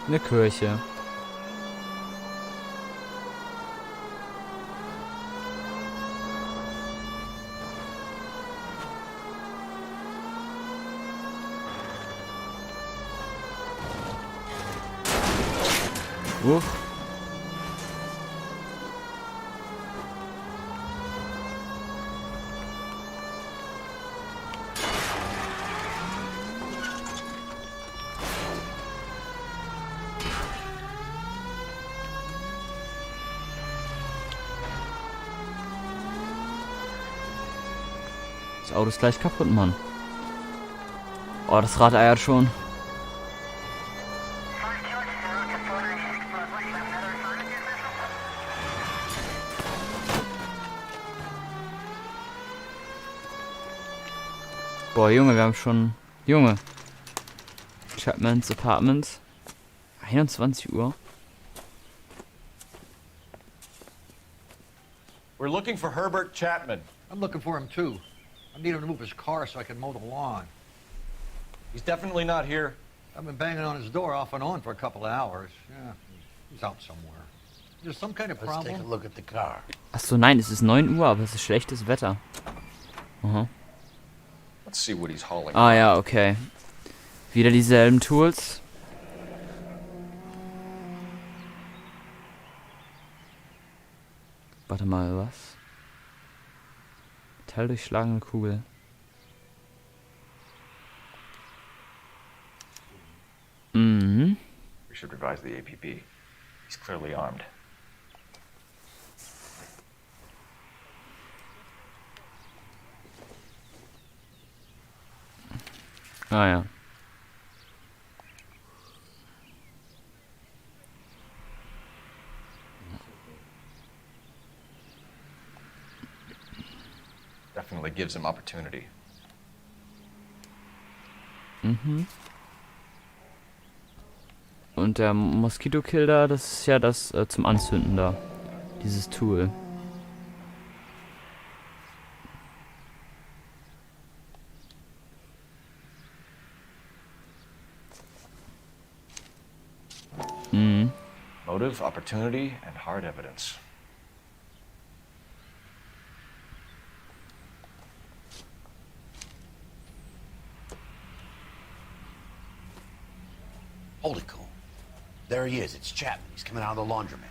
Eine Kirche. Das Auto ist gleich kaputt, Mann. Oh, das Rad eiert schon. Boah, Junge, wir haben schon... Junge. Chapman's Apartments. 21 Uhr. We're looking for Herbert Chapman. I'm looking for him too. I need him to move his car so I can mow the lawn. He's definitely not here. I've been banging on his door off and on for a couple of hours. Yeah, he's out somewhere. There's some kind of problem. Let's take a look at the car. Achso, nein, es ist 9 Uhr, aber es ist schlechtes Wetter. Aha. Let's see what he's hauling. Ah ja, okay. Wieder dieselben Tools. Warte mal, was? Metalldurchschlagene Kugel. Mhm. We should revise the APB. He's clearly armed. Ah ja. Definitely gives him opportunity. Mhm. Und der Moskito-Kill das ist ja das zum Anzünden da. Dieses Tool. Mhm. Motive, opportunity, and hard evidence. Hold it, Cole. There he is. It's Chapman. He's coming out of the laundromat.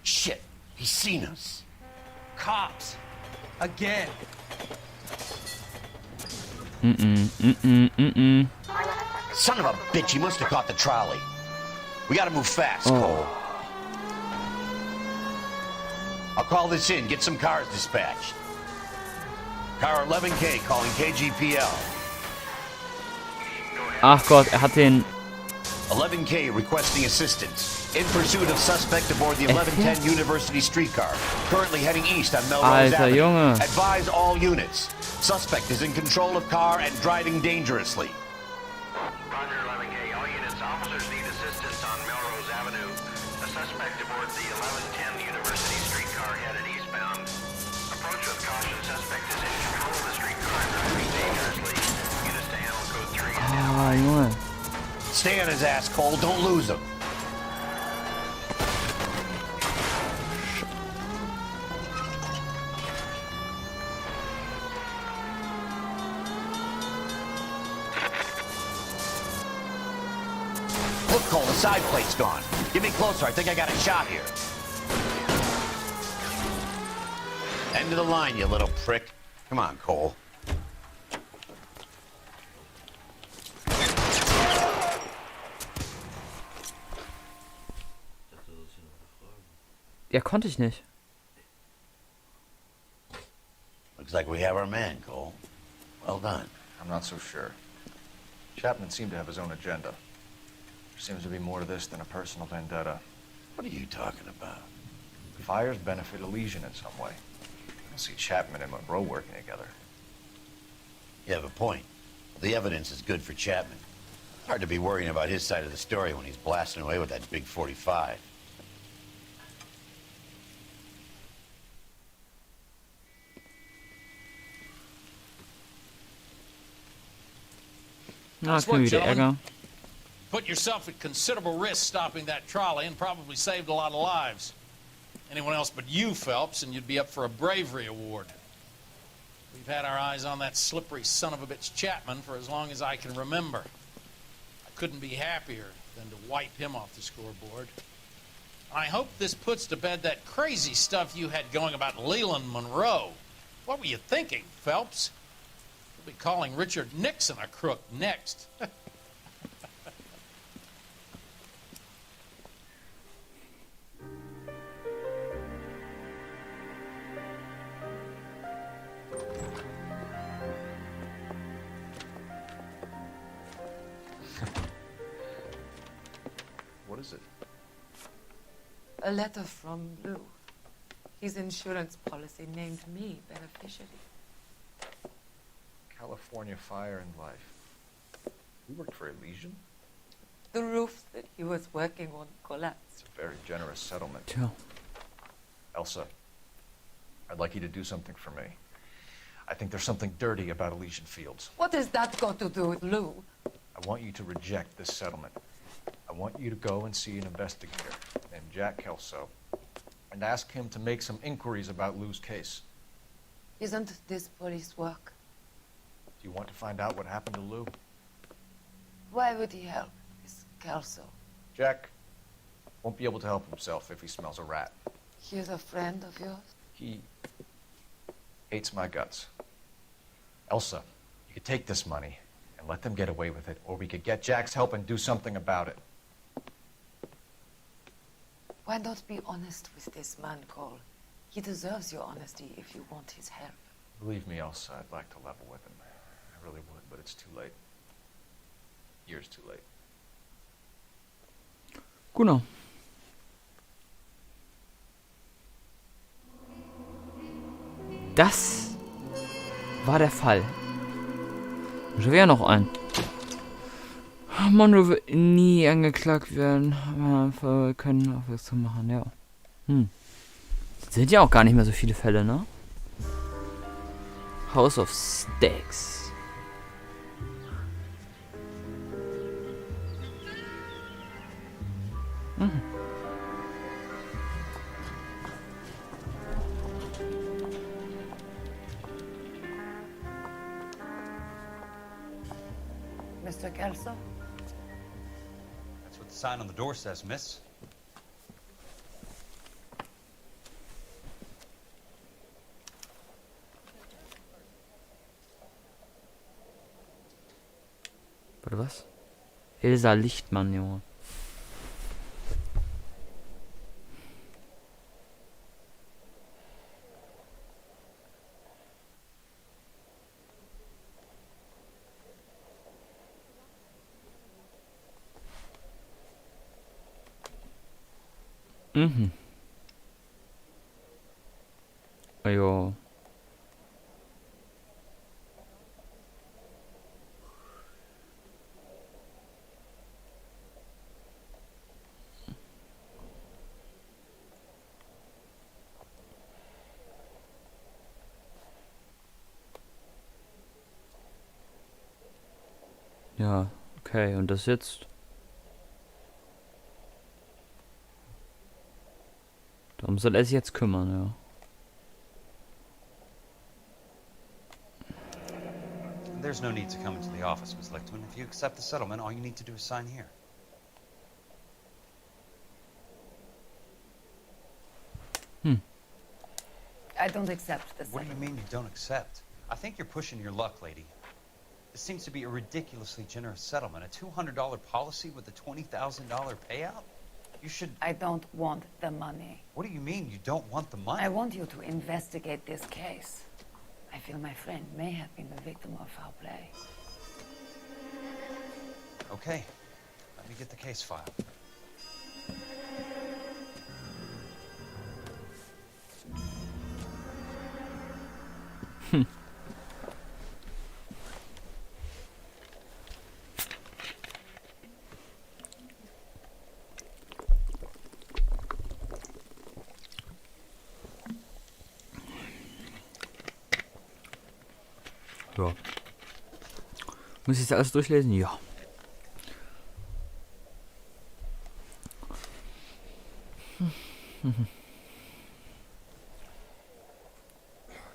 Shit. He's seen us. Cops. Again. Son of a bitch. He must have caught the trolley. We gotta move fast, Cole. I'll call this in. Get some cars dispatched. Car 11K calling KGPL. Ach Gott, hat den... 11K requesting assistance. In pursuit of suspect aboard the 1110 University streetcar. Currently heading east on Melrose Alter Avenue. Junge. Advise all units. Suspect is in control of car and driving dangerously. Roger, 11K. All units, officers need assistance on Melrose Avenue. A suspect aboard the 1110 University streetcar headed eastbound. Approach with caution. Suspect is in control of the streetcar and driving dangerously. Units to handle code 3 is down. Ah, Junge. Stay on his ass, Cole. Don't lose him. Look, Cole, the side plate's gone. Get me closer. I think I got a shot here. End of the line, you little prick. Come on, Cole. Ja, konnte ich nicht. Looks like we have our man, Cole. Well done. I'm not so sure. Chapman seemed to have his own agenda. There seems to be more to this than a personal vendetta. What are you talking about? Fires benefit Elysian in some way. I don't see Chapman and Monroe working together. You have a point. The evidence is good for Chapman. Hard to be worrying about his side of the story when he's blasting away with that big 45. Na, jetzt können wir wieder Ärger. Put yourself at considerable risk stopping that trolley and probably saved a lot of lives. Anyone else but you, Phelps, and you'd be up for a bravery award. We've had our eyes on that slippery son of a bitch Chapman for as long as I can remember. I couldn't be happier than to wipe him off the scoreboard. I hope this puts to bed that crazy stuff you had going about Leland Monroe. What were you thinking, Phelps? We'll be calling Richard Nixon a crook next. What is it? A letter from Lou. His insurance policy named me beneficiary. California Fire and Life. You worked for Elysian? The roof that he was working on collapsed. It's a very generous settlement. Tja. Elsa, I'd like you to do something for me. I think there's something dirty about Elysian Fields. What has that got to do with Lou? I want you to reject this settlement. I want you to go and see an investigator named Jack Kelso and ask him to make some inquiries about Lou's case. Isn't this police work? Do you want to find out what happened to Lou? Why would he help, this Kelso? Jack won't be able to help himself if he smells a rat. He's a friend of yours? He hates my guts. Elsa, you could take this money and let them get away with it, or we could get Jack's help and do something about it. Why not be honest with this man, Cole? He deserves your honesty if you want his help. Believe me, Elsa, I'd like to level with him. I really would, but it's too late. Years too late. Genau. Das war der Fall. Schon wieder noch ein. Monroe wird nie angeklagt werden. Aber wir können aufmerksam machen, ja. Sind ja auch gar nicht mehr so viele Fälle, ne? House of Stacks. Mr. Kelso? That's what the sign on the door says, miss. Warte, was? Elsa Lichtmann, Junge. Jo. Ja, okay, und das jetzt? Darum soll er sich jetzt kümmern, ja. There's no need to come into the office, Miss Lichtman. If you accept the settlement, all you need to do is sign here. I don't accept this. What do you mean you don't accept? I think you're pushing your luck, lady. This seems to be a ridiculously generous settlement. A $200 policy with a $20,000 payout? You should... I don't want the money. What do you mean you don't want the money? I want you to investigate this case. I feel my friend may have been the victim of foul play. Okay. Let me get the case file. Ja. Muss ich das alles durchlesen? Ja.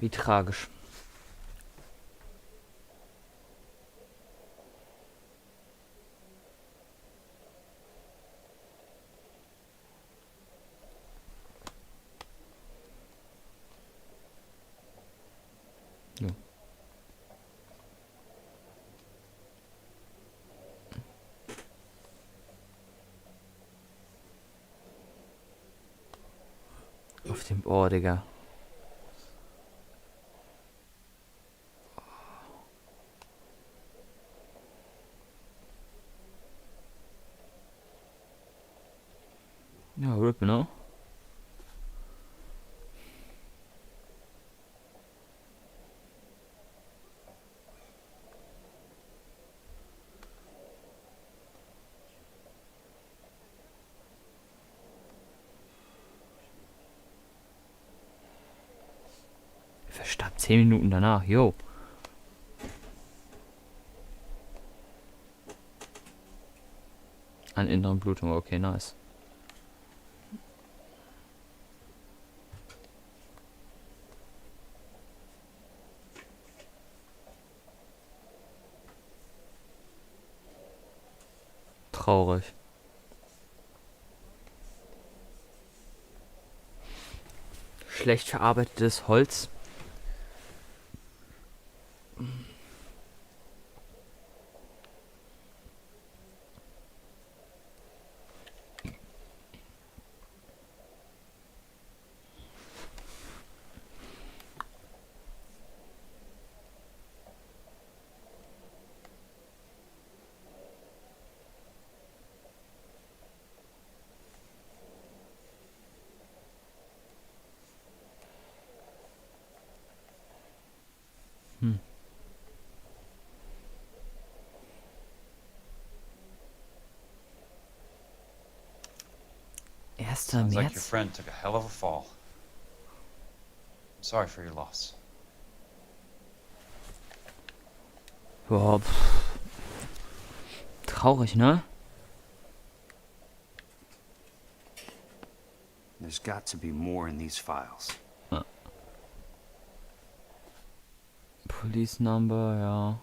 Wie tragisch. Ja. Auf dem Ohr, Digga. Ja, RIP, ne? Verstarb 10 Minuten danach, yo. An inneren Blutung, okay, nice. Traurig. Schlecht verarbeitetes Holz. Sounds like your friend took a hell of a fall. I'm sorry for your loss. Boah, traurig, ne? There's got to be more in these files. Police number, ja.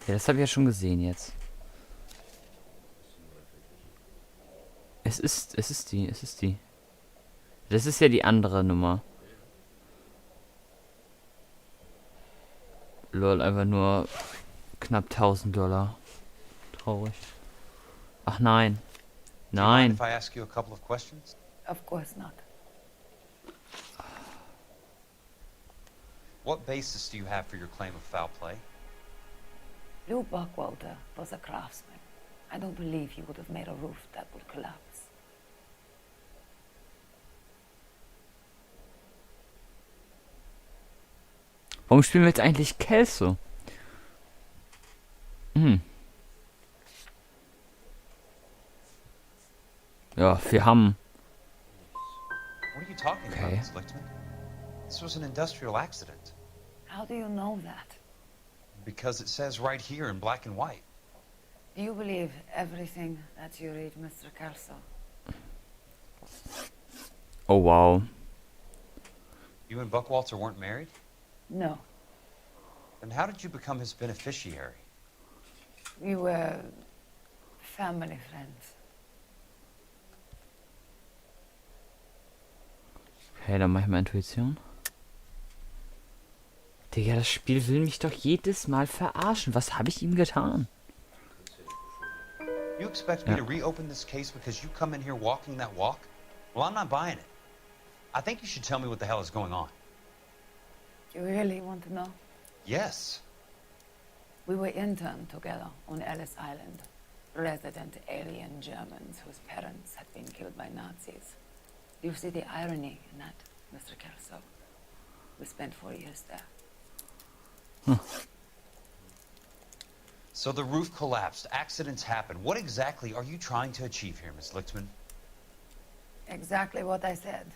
Ja, das habe ich ja schon gesehen jetzt. Es ist die. Das ist ja die andere Nummer. Lol, einfach nur knapp $1000. Traurig. Ach nein. Nein. If I ask you a couple of questions? Of course not. What basis do you have for your claim of foul play? Lou Buckwalter was a craftsman. I don't believe he would have made a roof that would collapse. Warum spielen wir jetzt eigentlich Kelso? Ja, wir haben... What are you talking about, Miss Lichtman? This was an industrial accident. How do you know that? Because it says right here in black and white. Do you believe everything that you read, Mr. Kelso? Oh, wow. You and Buckwalter weren't married? No. Then how did you become his beneficiary? We were family friends. Okay, dann mach ich mal Intuition. Digga, das Spiel will mich doch jedes Mal verarschen. Was habe ich ihm getan? You expect me to reopen this case because you come in here walking that walk? Well, I'm not buying it. I think you should tell me what the hell is going on. You really want to know? Yes. We were interned together on Ellis Island. Resident alien Germans whose parents had been killed by Nazis. Do you see the irony in that, Mr. Kelso? We spent 4 years there. So the roof collapsed, accidents happen. What exactly are you trying to achieve here, Miss Lichtman? Exactly what I said.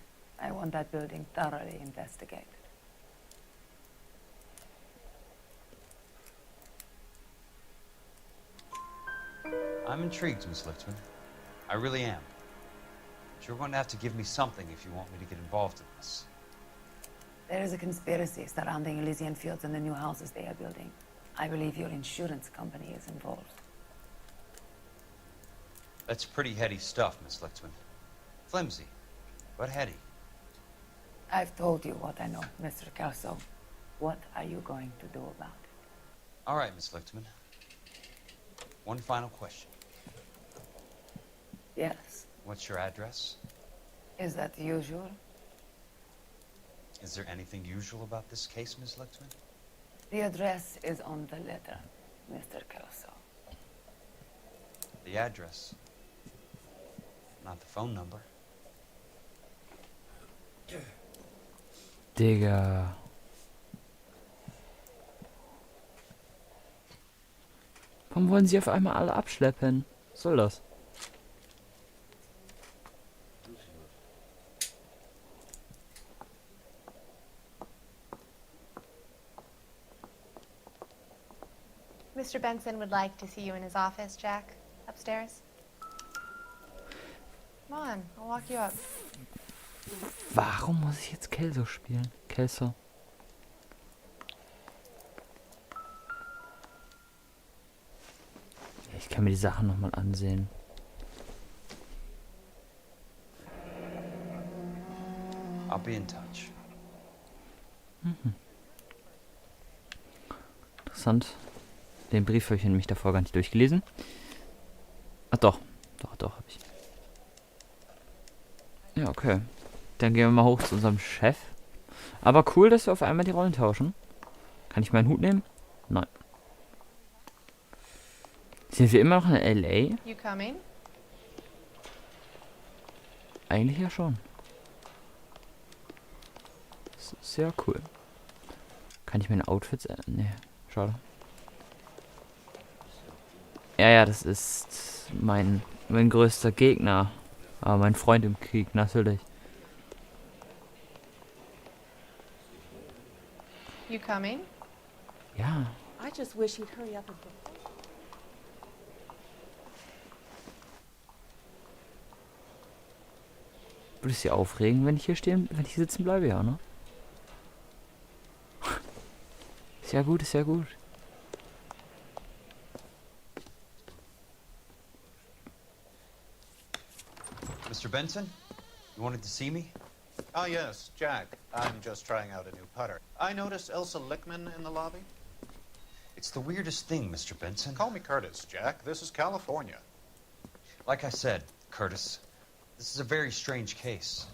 I want that building thoroughly investigated. I'm intrigued, Miss Lichtman. I really am. But you're going to have to give me something if you want me to get involved in this. There is a conspiracy surrounding Elysian Fields and the new houses they are building. I believe your insurance company is involved. That's pretty heady stuff, Miss Lichtman. Flimsy, but heady. I've told you what I know, Mr. Kelso. What are you going to do about it? All right, Miss Lichtman. One final question. Yes. What's your address? Is that usual? Is there anything usual about this case, Miss Lichtman? The address is on the letter, Mr. Kelso. The address. Not the phone number. Digga. Warum wollen sie auf einmal alle abschleppen? Was soll das? Mr. Benson would like to see you in his office, Jack. Upstairs. Come on, I'll walk you up. Warum muss ich jetzt Kelso spielen? Kelso. Ich kann mir die Sachen nochmal ansehen. I'll be in touch. Interessant. Den Brief habe ich nämlich davor gar nicht durchgelesen. Ach doch. Doch, habe ich. Ja, okay. Dann gehen wir mal hoch zu unserem Chef. Aber cool, dass wir auf einmal die Rollen tauschen. Kann ich meinen Hut nehmen? Nein. Sind wir immer noch in L.A.? You coming? Eigentlich ja schon. Das ist sehr cool. Kann ich meine Outfits ändern? Nee, schade. Ja, das ist mein größter Gegner. Aber mein Freund im Krieg, natürlich. You coming? Ja. I just wish he'd hurry up and go. Würde es Sie aufregen, wenn ich hier sitzen bleibe, ja, ne? Ist ja gut, ist ja gut. Mr. Benson, you wanted to see me? Ah, yes, Jack. I'm just trying out a new putter. I noticed Elsa Lichtman in the lobby. It's the weirdest thing, Mr. Benson. Call me Curtis, Jack. This is California. Like I said, Curtis, this is a very strange case.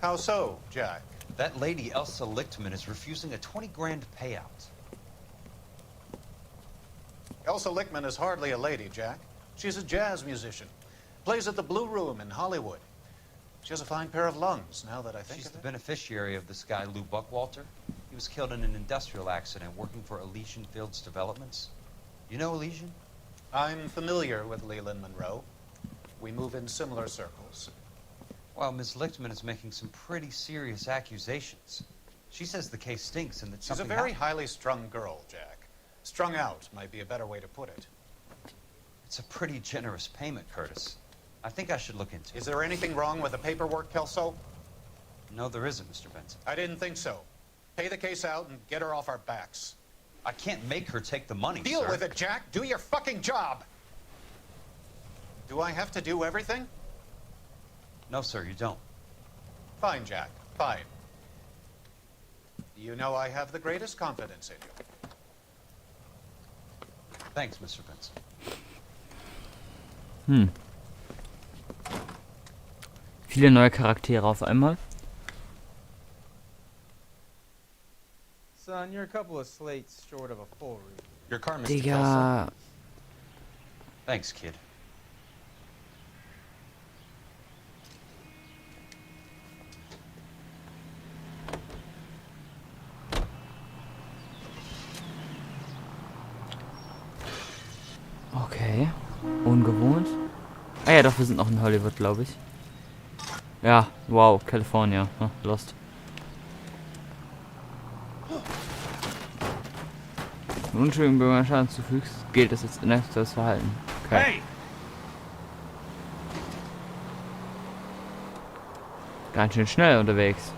How so, Jack? That lady, Elsa Lichtman, is refusing a 20 grand payout. Elsa Lichtman is hardly a lady, Jack. She's a jazz musician. Plays at the Blue Room in Hollywood. She has a fine pair of lungs, now that I think She's of the it. beneficiary of this guy, Lou Buckwalter. He was killed in an industrial accident working for Elysian Fields Developments. You know Elysian? I'm familiar with Leland Monroe. We move in similar circles. Well, Miss Lichtman is making some pretty serious accusations. She says the case stinks and that She's a something very happened. highly strung girl, Jack. Strung out might be a better way to put it. It's a pretty generous payment, Curtis. I think I should look into it. Is there anything wrong with the paperwork, Kelso? No, there isn't, Mr. Benson. I didn't think so. Pay the case out and get her off our backs. I can't make her take the money, Deal sir. with it, Jack. Do your fucking job. Do I have to do everything? No, sir, you don't. Fine, Jack. Fine. You know I have the greatest confidence in you. Thanks, Mr. Benson. Viele neue Charaktere auf einmal. Son, you're a couple of slates short of a full read. Your car, Mr. Digga. Kelso. Thanks, kid. Okay. Ungewohnt. Ah ja, doch, wir sind noch in Hollywood, glaube ich. Ja, wow, California. Lost. Wenn unschuldigen Bürgern Schaden zufügst, gilt es als inakzeptables Verhalten. Okay. Hey! Ganz schön schnell unterwegs.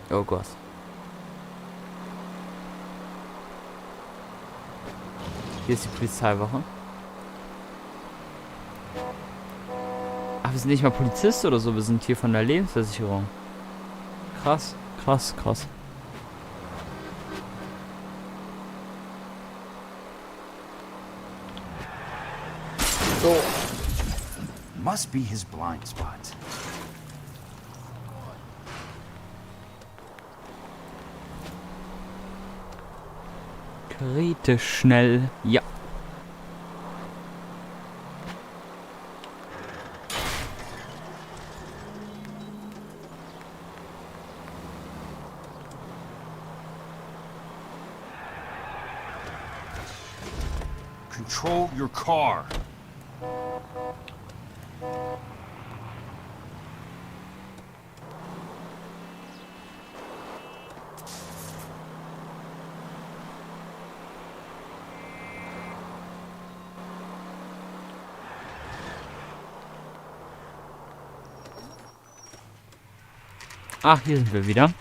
Oh Gott. Hier ist die Polizeiwache. Ach, wir sind nicht mal Polizist oder so, wir sind hier von der Lebensversicherung. Krass, krass, krass. So. Must be his blind spot. Kritisch schnell, ja. Control your car. Ach, hier sind wir wieder.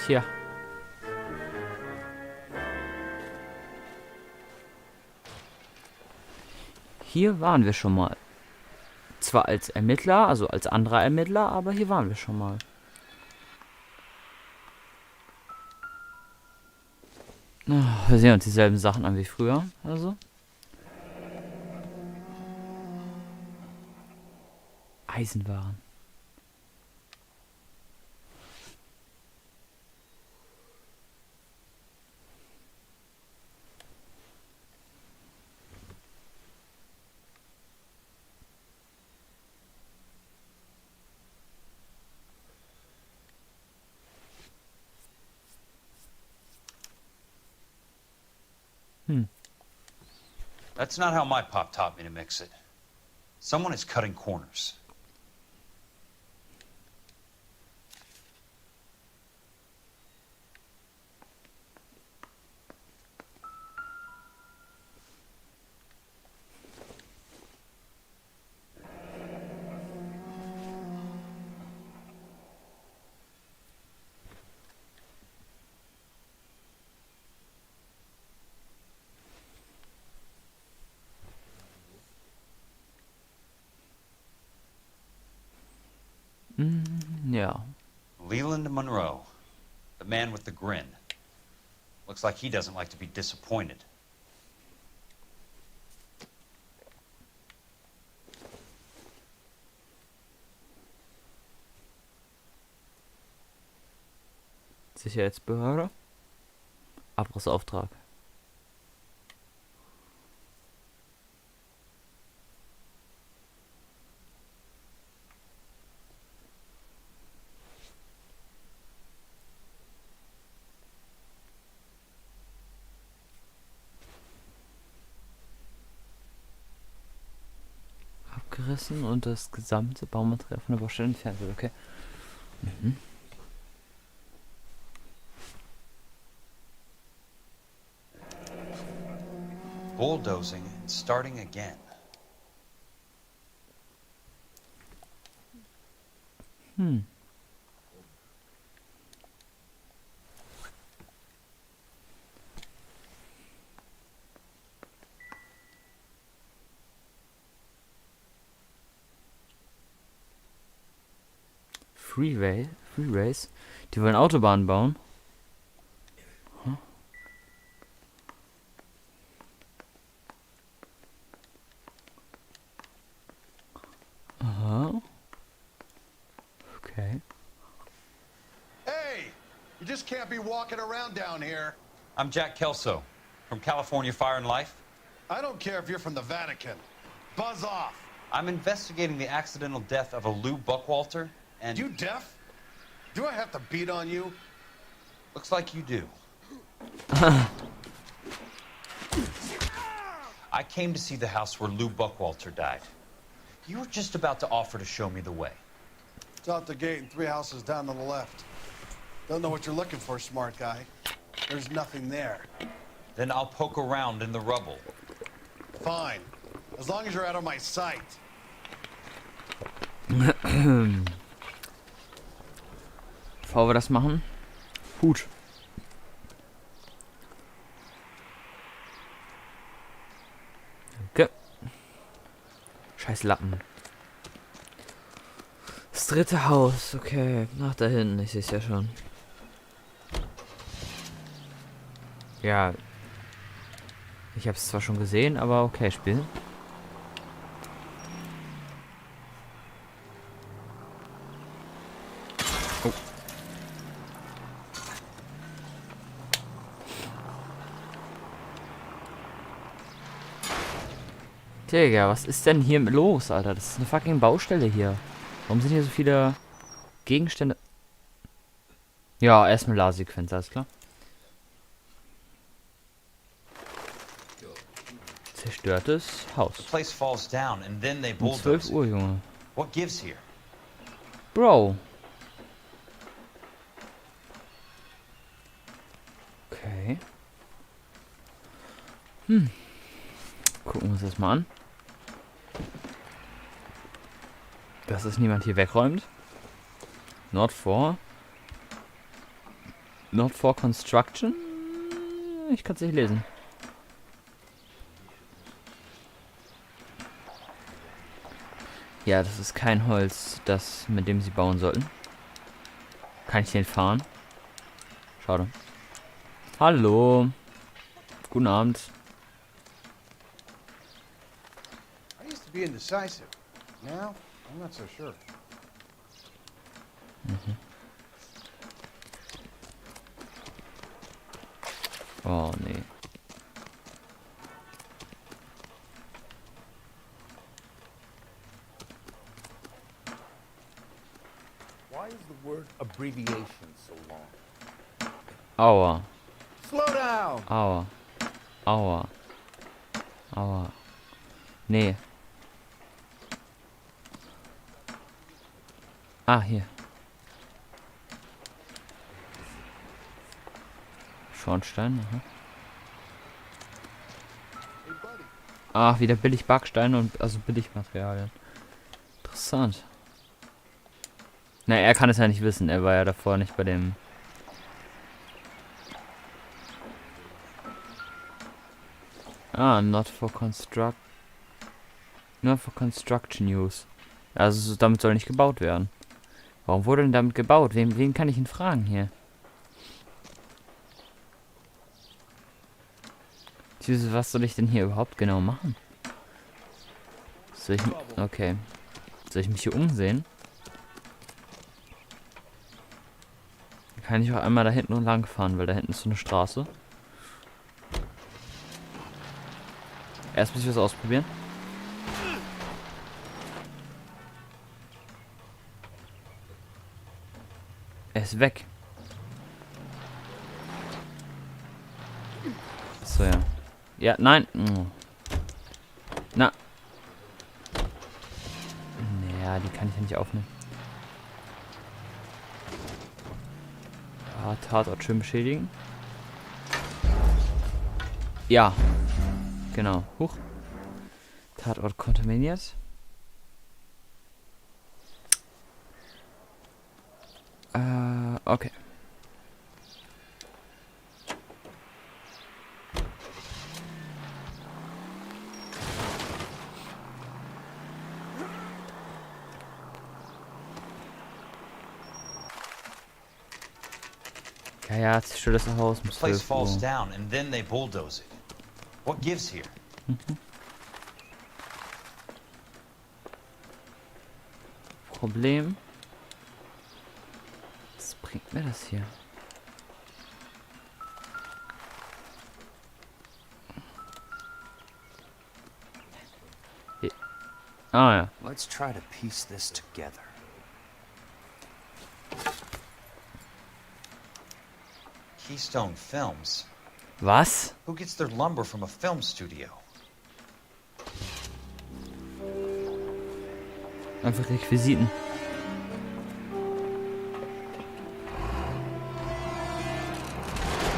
Tja. Hier waren wir schon mal. Zwar als Ermittler, also als anderer Ermittler, aber hier waren wir schon mal. Wir sehen uns dieselben Sachen an wie früher, also. Eisenwaren. That's not how my pop taught me to mix it. Someone is cutting corners. Ja. Leland Monroe, the man with the grin. Looks like he doesn't like to be disappointed. Sicherheitsbehörde. Abrissauftrag. Abgerissen und das gesamte Baumaterial von der Baustelle entfernt wird. Okay. Bulldozing and starting again. Freeways. Die wollen Autobahnen bauen. Hm. Aha. Okay. Hey! You just can't be walking around down here. I'm Jack Kelso, from California Fire and Life. I don't care if you're from the Vatican. Buzz off. I'm investigating the accidental death of a Lou Buckwalter, and... You deaf? Do I have to beat on you? Looks like you do. I came to see the house where Lou Buckwalter died. You were just about to offer to show me the way. It's out the gate and 3 houses down to the left. Don't know what you're looking for, smart guy. There's nothing there. Then I'll poke around in the rubble. Fine. As long as you're out of my sight. Bevor wir das machen. Gut. Okay. Scheiß Lappen. Das dritte Haus. Okay. Nach da hinten. Ich sehe es ja schon. Ja. Ich habe es zwar schon gesehen, aber okay, spielen. Oh. Digga, was ist denn hier los, Alter? Das ist eine fucking Baustelle hier. Warum sind hier so viele Gegenstände? Ja, erstmal Lasersequenz, alles klar. Zerstörtes Haus. The place falls down and then they Um bulldoze 12 it. Uhr, Junge. What gives here? Bro. Okay. Gucken wir uns das mal an. Dass es niemand hier wegräumt. Not for construction. Ich kann es nicht lesen. Ja, das ist kein Holz, das mit dem sie bauen sollten. Kann ich den fahren? Schade. Hallo. Guten Abend. I used to be indecisive. Now, I'm not so sure. Mhm. Oh, nee. Why is the word abbreviation so long? Aua. Slow down! Aua. Aua. Aua. Nee. Ah, hier. Schornstein, aha. Ach, wieder billig Backsteine und also Billigmaterialien. Interessant. Na, er kann es ja nicht wissen. Er war ja davor nicht bei dem... Ah, not for construction use. Also damit soll nicht gebaut werden. Warum wurde denn damit gebaut? Wen kann ich ihn fragen hier? Was soll ich denn hier überhaupt genau machen? Soll ich... Okay. Soll ich mich hier umsehen? Kann ich auch einmal da hinten lang fahren, weil da hinten ist so eine Straße. Erst muss ich was ausprobieren. Er ist weg. So, ja. Ja, nein. Na. Naja, die kann ich ja nicht aufnehmen. Ja, Tatort schön beschädigen. Ja. Genau. Huch. Tatort kontaminiert. Okay. Ja, zerstört das Haus um The place 12 falls Uhr. down and then they bulldoze it. What gives here? Problem. Was bringt mir das hier? Ah ja. Let's try to piece this together. Keystone Films. Was? Who gets their lumber from a film studio? Einfach Requisiten.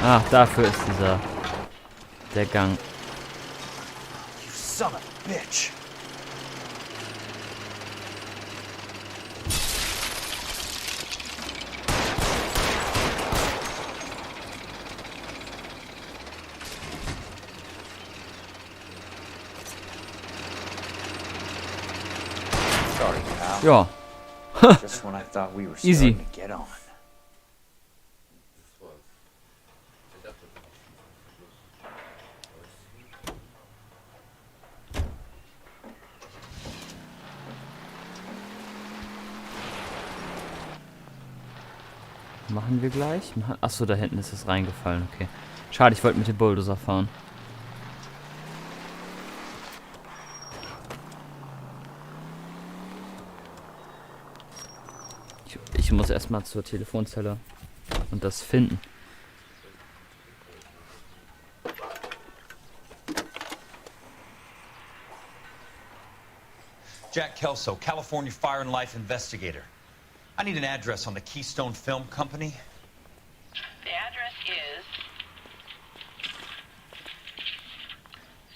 Ach, dafür ist der Gang. You son of a bitch. Sorry, pal. Ja. Just when I thought we were Easy. starting to get on. Machen wir gleich. Achso, da hinten ist es reingefallen. Okay. Schade, ich wollte mit dem Bulldozer fahren. Ich muss erstmal zur Telefonzelle und das finden. Jack Kelso, California Fire and Life Investigator. I need an address on the Keystone Film Company. The address is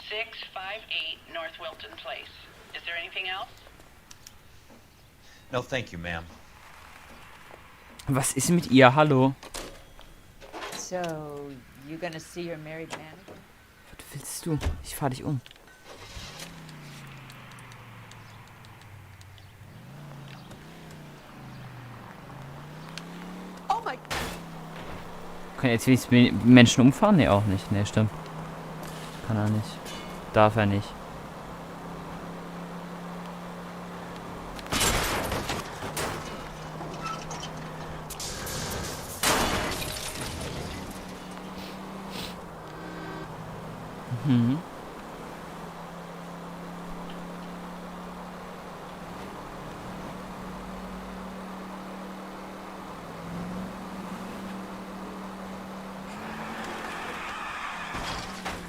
658 North Wilton Place. Is there anything else? No, thank you, ma'am. Was ist mit ihr? Hallo? So, you gonna see your married man again? Was willst du? Ich fahr dich um. Oh my... Kann jetzt wenigstens Menschen umfahren? Ne, auch nicht. Ne, stimmt. Kann er nicht. Darf er nicht. Mhm.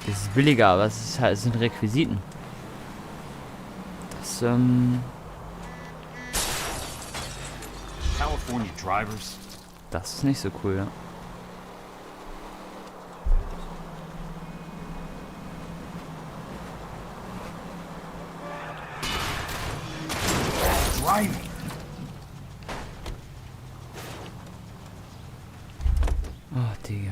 Das ist billiger, aber es ist halt, es sind Requisiten. Das, California drivers. Das ist nicht so cool, ja. Driving. Oh, Digga.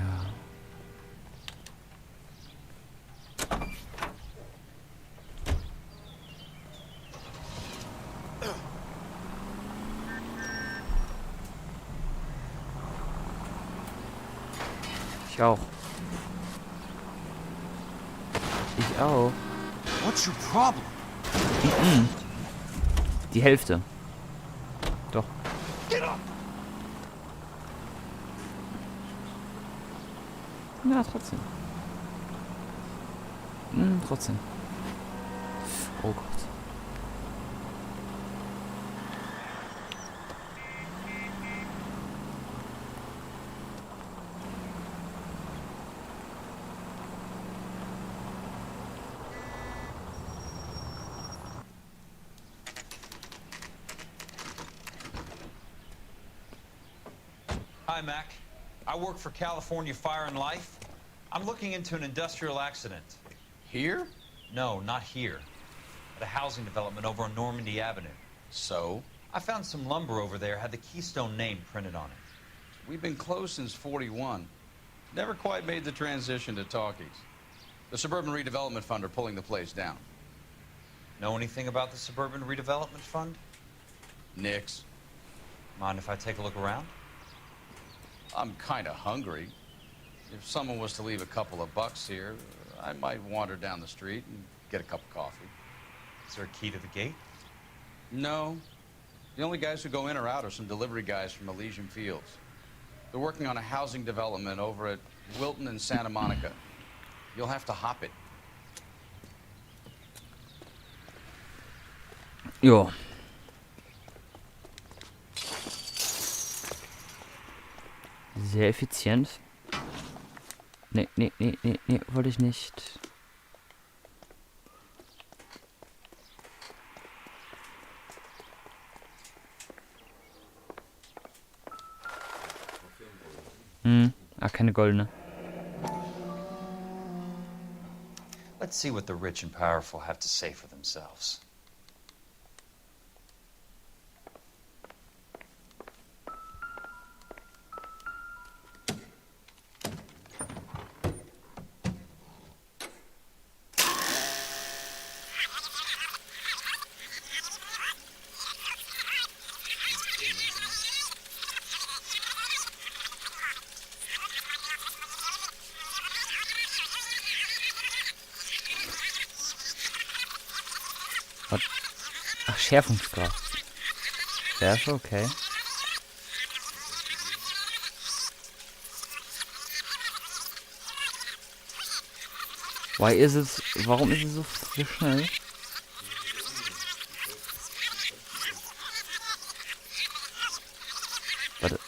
Ich auch. Ich auch. What's your problem? Mhm. Die Hälfte. Doch. Get up. Ja, trotzdem. Trotzdem. Oh Gott. Hi, Mac. I work for California Fire and Life. I'm looking into an industrial accident. Here? No, not here. At a housing development over on Normandy Avenue. So? I found some lumber over there, had the Keystone name printed on it. We've been closed since '41. Never quite made the transition to talkies. The Suburban Redevelopment Fund are pulling the place down. Know anything about the Suburban Redevelopment Fund? Nix. Mind if I take a look around? I'm kind of hungry. If someone was to leave a couple of bucks here, I might wander down the street and get a cup of coffee. Is there a key to the gate? No. The only guys who go in or out are some delivery guys from Elysian Fields. They're working on a housing development over at Wilton and Santa Monica. You'll have to hop it. Jo. Sehr effizient. Nee, wollte ich nicht. Keine goldene. Let's see what the rich and powerful have to say for themselves. Ach, Schärfungsgrad. Schärfe, okay. Warum ist es so schnell? Warte.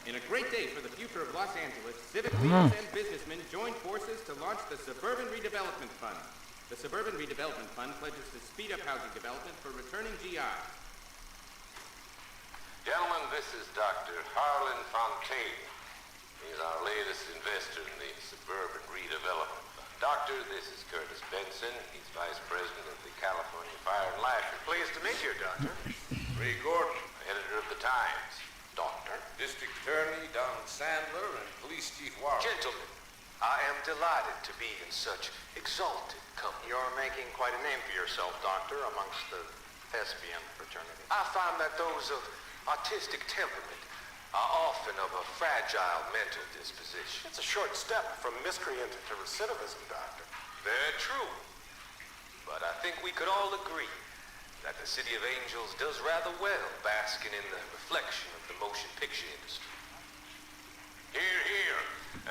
In a great day for the future of Los Angeles, civic leaders and businessmen joined forces to launch the Suburban Redevelopment Fund. The Suburban Redevelopment Fund pledges to speed up housing development for returning GIs. Gentlemen, this is Dr. Harlan Fontaine. He's our latest investor in the Suburban Redevelopment Fund. Doctor, this is Curtis Benson. He's Vice President of the California Fire and Life. Pleased to meet you, Doctor. Ray Gordon, editor of the Times. Doctor. District Attorney Don Sandler and Police Chief Warren. Gentlemen, I am delighted to be in such exalted company. You're making quite a name for yourself, Doctor, amongst the thespian fraternity. I find that those of artistic temperament are often of a fragile mental disposition. It's a short step from miscreant to recidivism, Doctor. Very true. But I think we could all agree that the City of Angels does rather well basking in the reflection of the motion picture industry. Hear, hear.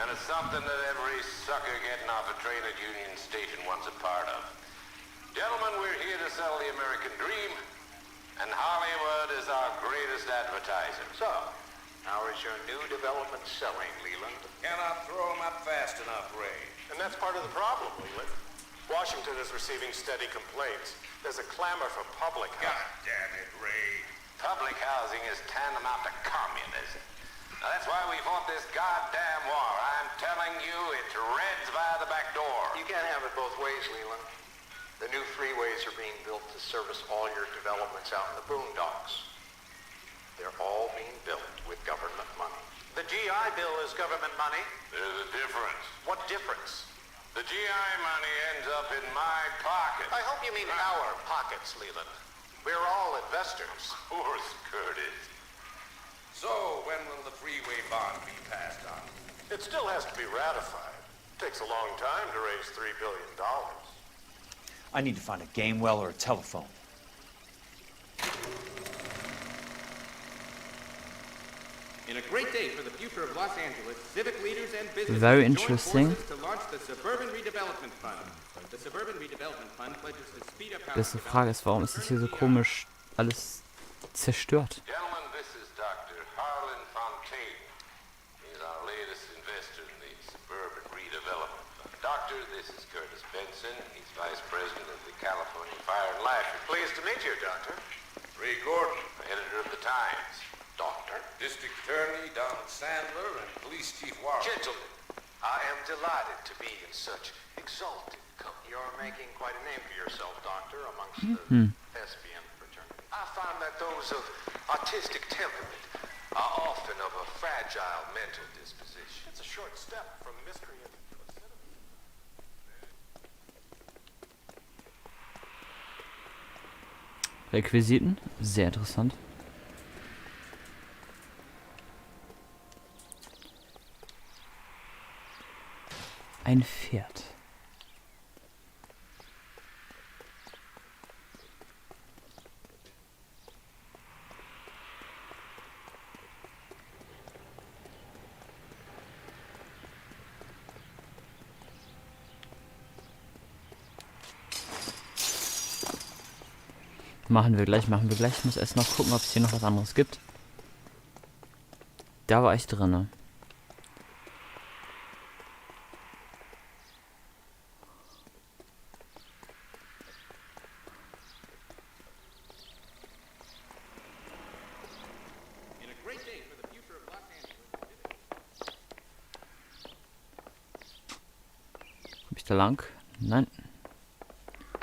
And it's something that every sucker getting off a train at Union Station wants a part of. Gentlemen, we're here to sell the American dream, and Hollywood is our greatest advertiser. So, how is your new development selling, Leland? Cannot throw them up fast enough, Ray. And that's part of the problem, Leland. Washington is receiving steady complaints. There's a clamor for public housing. God damn it, Ray. Public housing is tantamount to communism. Now, that's why we fought this goddamn war. I'm telling you, it's Reds via the back door. You can't have it both ways, Leland. The new freeways are being built to service all your developments out in the boondocks. They're all being built with government money. The GI Bill is government money. There's a difference. What difference? The GI money ends up in my pocket. I hope you mean our pockets, Leland. We're all investors. Of course, Curtis. So, when will the freeway bond be passed on? It still has to be ratified. It takes a long time to raise $3 billion. I need to find a game well or a telephone. In a great day for the future of Los Angeles, civic leaders and business Very joined interesting. forces to launch the Suburban Redevelopment Fund. The Suburban Redevelopment Fund pledges to speed up housing Beste Frage ist, warum ist das hier so komisch alles zerstört? Gentlemen, this is Dr. Harlan Fontaine. He's our latest investor in the Suburban Redevelopment Fund. Doctor, this is Curtis Benson. He's Vice President of the California Fire and Life. Pleased to meet you, Doctor. Ray Gordon, editor of the Times. Doctor. District Attorney Don Sandler and Police Chief Warren. Gentlemen, I am delighted to be in such exalted company. You're making quite a name for yourself, Doctor, amongst the thespian fraternity. I find that those of artistic temperament are often of a fragile mental disposition. It's a short step from mystery into Requisiten, sehr interessant. Ein Pferd. Machen wir gleich, machen wir gleich. Ich muss erst noch gucken, ob es hier noch was anderes gibt. Da war ich drinne. Komm ich da lang? Nein.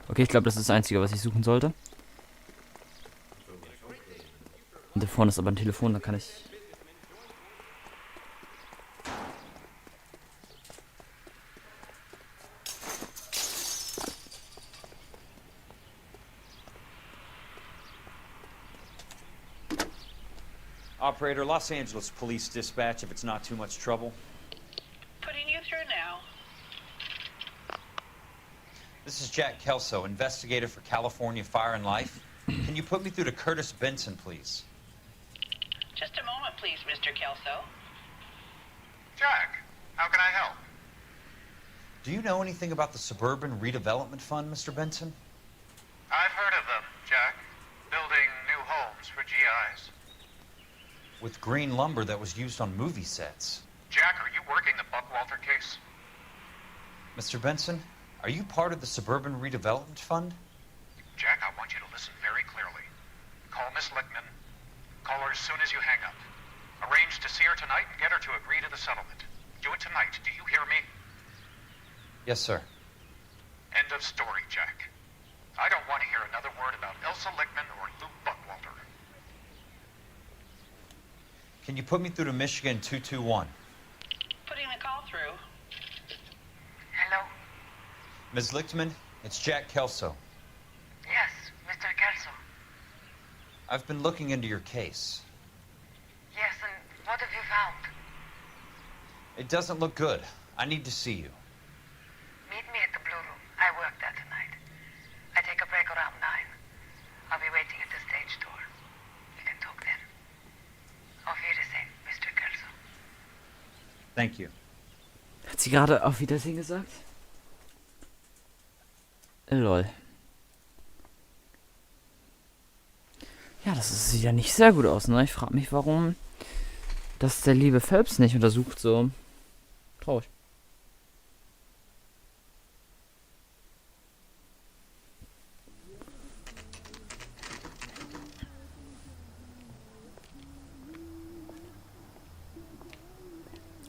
Okay, ich glaube, das ist das Einzige, was ich suchen sollte. Und da vorne ist aber ein Telefon, da kann ich... Operator, Los Angeles Police Dispatch, if it's not too much trouble. Putting you through now. This is Jack Kelso, investigator for California Fire and Life. Can you put me through to Curtis Benson, please? Just a moment, please, Mr. Kelso. Jack, how can I help? Do you know anything about the Suburban Redevelopment Fund, Mr. Benson? I've heard of them, Jack. Building new homes for GIs. With green lumber that was used on movie sets. Jack, are you working the Buckwalter case? Mr. Benson, are you part of the Suburban Redevelopment Fund? Jack, I want you to listen very clearly. Call Miss Lickman. Call her as soon as you hang up. Arrange to see her tonight and get her to agree to the settlement. Do it tonight. Do you hear me? Yes, sir. End of story, Jack. I don't want to hear another word about Elsa Lickman or Luke Buckwalter. Can you put me through to Michigan 221? Putting the call through. Hello? Ms. Lichtman, it's Jack Kelso. Yes, Mr. Kelso. I've been looking into your case. Yes, and what have you found? It doesn't look good. I need to see you. Meet me at the Blue Room. I work there tonight. I take a break around 9. I'll be waiting at the stage door. We can talk then. Auf Wiedersehen, Mr. Kelso. Thank you. Hat sie gerade auf Wiedersehen gesagt? Lol. Ja, das sieht ja nicht sehr gut aus, ne? Ich frage mich, warum das der liebe Phelps nicht untersucht, so. Traurig.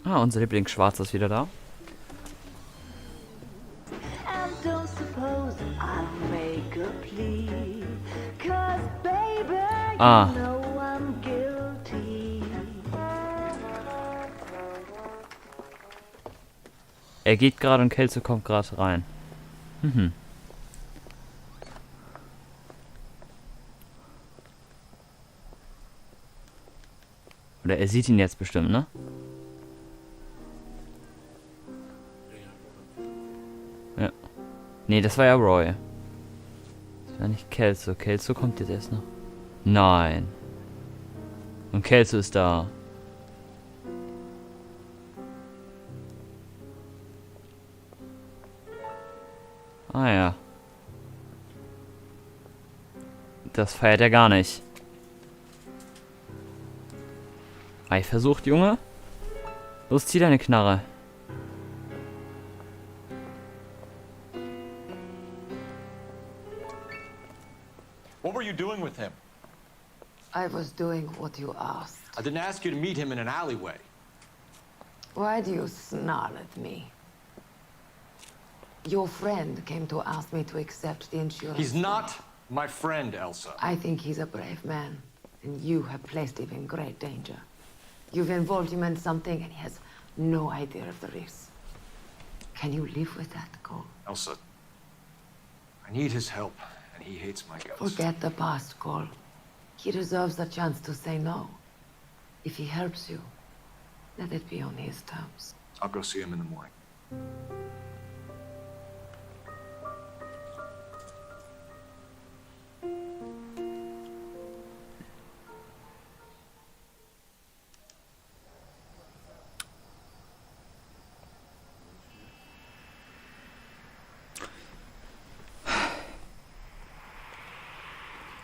Ah, unser Lieblingsschwarz ist wieder da. Ah. Er geht gerade und Kelso kommt gerade rein. Mhm. Oder er sieht ihn jetzt bestimmt, ne? Ja. Nee, das war ja Roy. Das war nicht Kelso. Kelso kommt jetzt erst noch. Nein. Und Kelso ist da. Ah ja. Das feiert er gar nicht. Eifersucht, Junge? Los, zieh deine Knarre. What were you doing with him? I was doing what you asked. I didn't ask you to meet him in an alleyway. Why do you snarl at me? Your friend came to ask me to accept the insurance. He's not my friend, Elsa. I think he's a brave man, and you have placed him in great danger. You've involved him in something, and he has no idea of the risk. Can you live with that, Cole? Elsa, I need his help, and he hates my guts. Forget the past, Cole. He deserves a chance to say no. If he helps you, let it be on his terms. I'll go see him in the morning.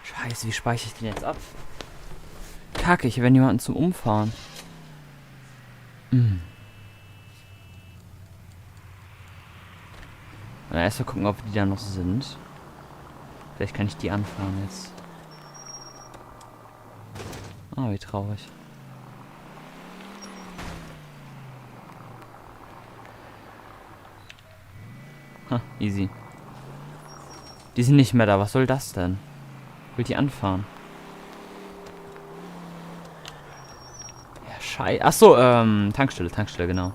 Scheiße, wie speichere ich den jetzt ab? Kacke, ich habe niemanden zum Umfahren. Na, erst mal gucken, ob die da noch sind. Vielleicht kann ich die anfahren jetzt. Ah, wie traurig. Ha, easy. Die sind nicht mehr da, was soll das denn? Ich will die anfahren. Ja, scheiße. Achso, Tankstelle, genau.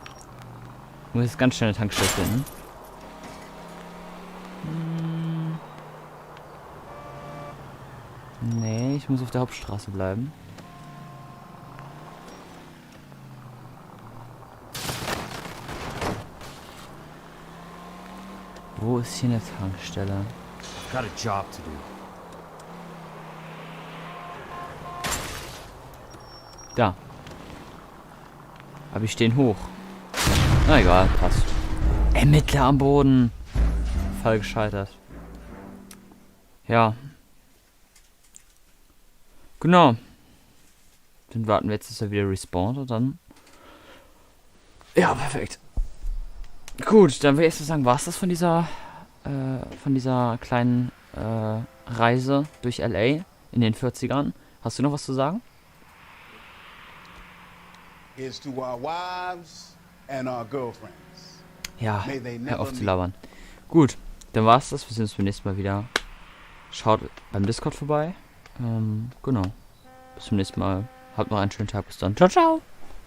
Ich muss jetzt ganz schnell eine Tankstelle finden. Nee, ich muss auf der Hauptstraße bleiben. Wo ist hier eine Tankstelle? Got a job to do. Da. Aber ich stehen hoch. Na egal, passt. Ermittler am Boden. Fall gescheitert. Ja. Genau. Dann warten wir jetzt, dass er wieder respawnt und dann... Ja, perfekt. Gut, dann würde ich erst mal sagen, war es das von dieser kleinen Reise durch LA in den 40ern. Hast du noch was zu sagen? Here's to our wives and our girlfriends. Ja, hör auf zu labern. Gut, dann war's das. Wir sehen uns beim nächsten Mal wieder. Schaut beim Discord vorbei. Genau. Bis zum nächsten Mal. Habt noch einen schönen Tag. Bis dann. Ciao, ciao.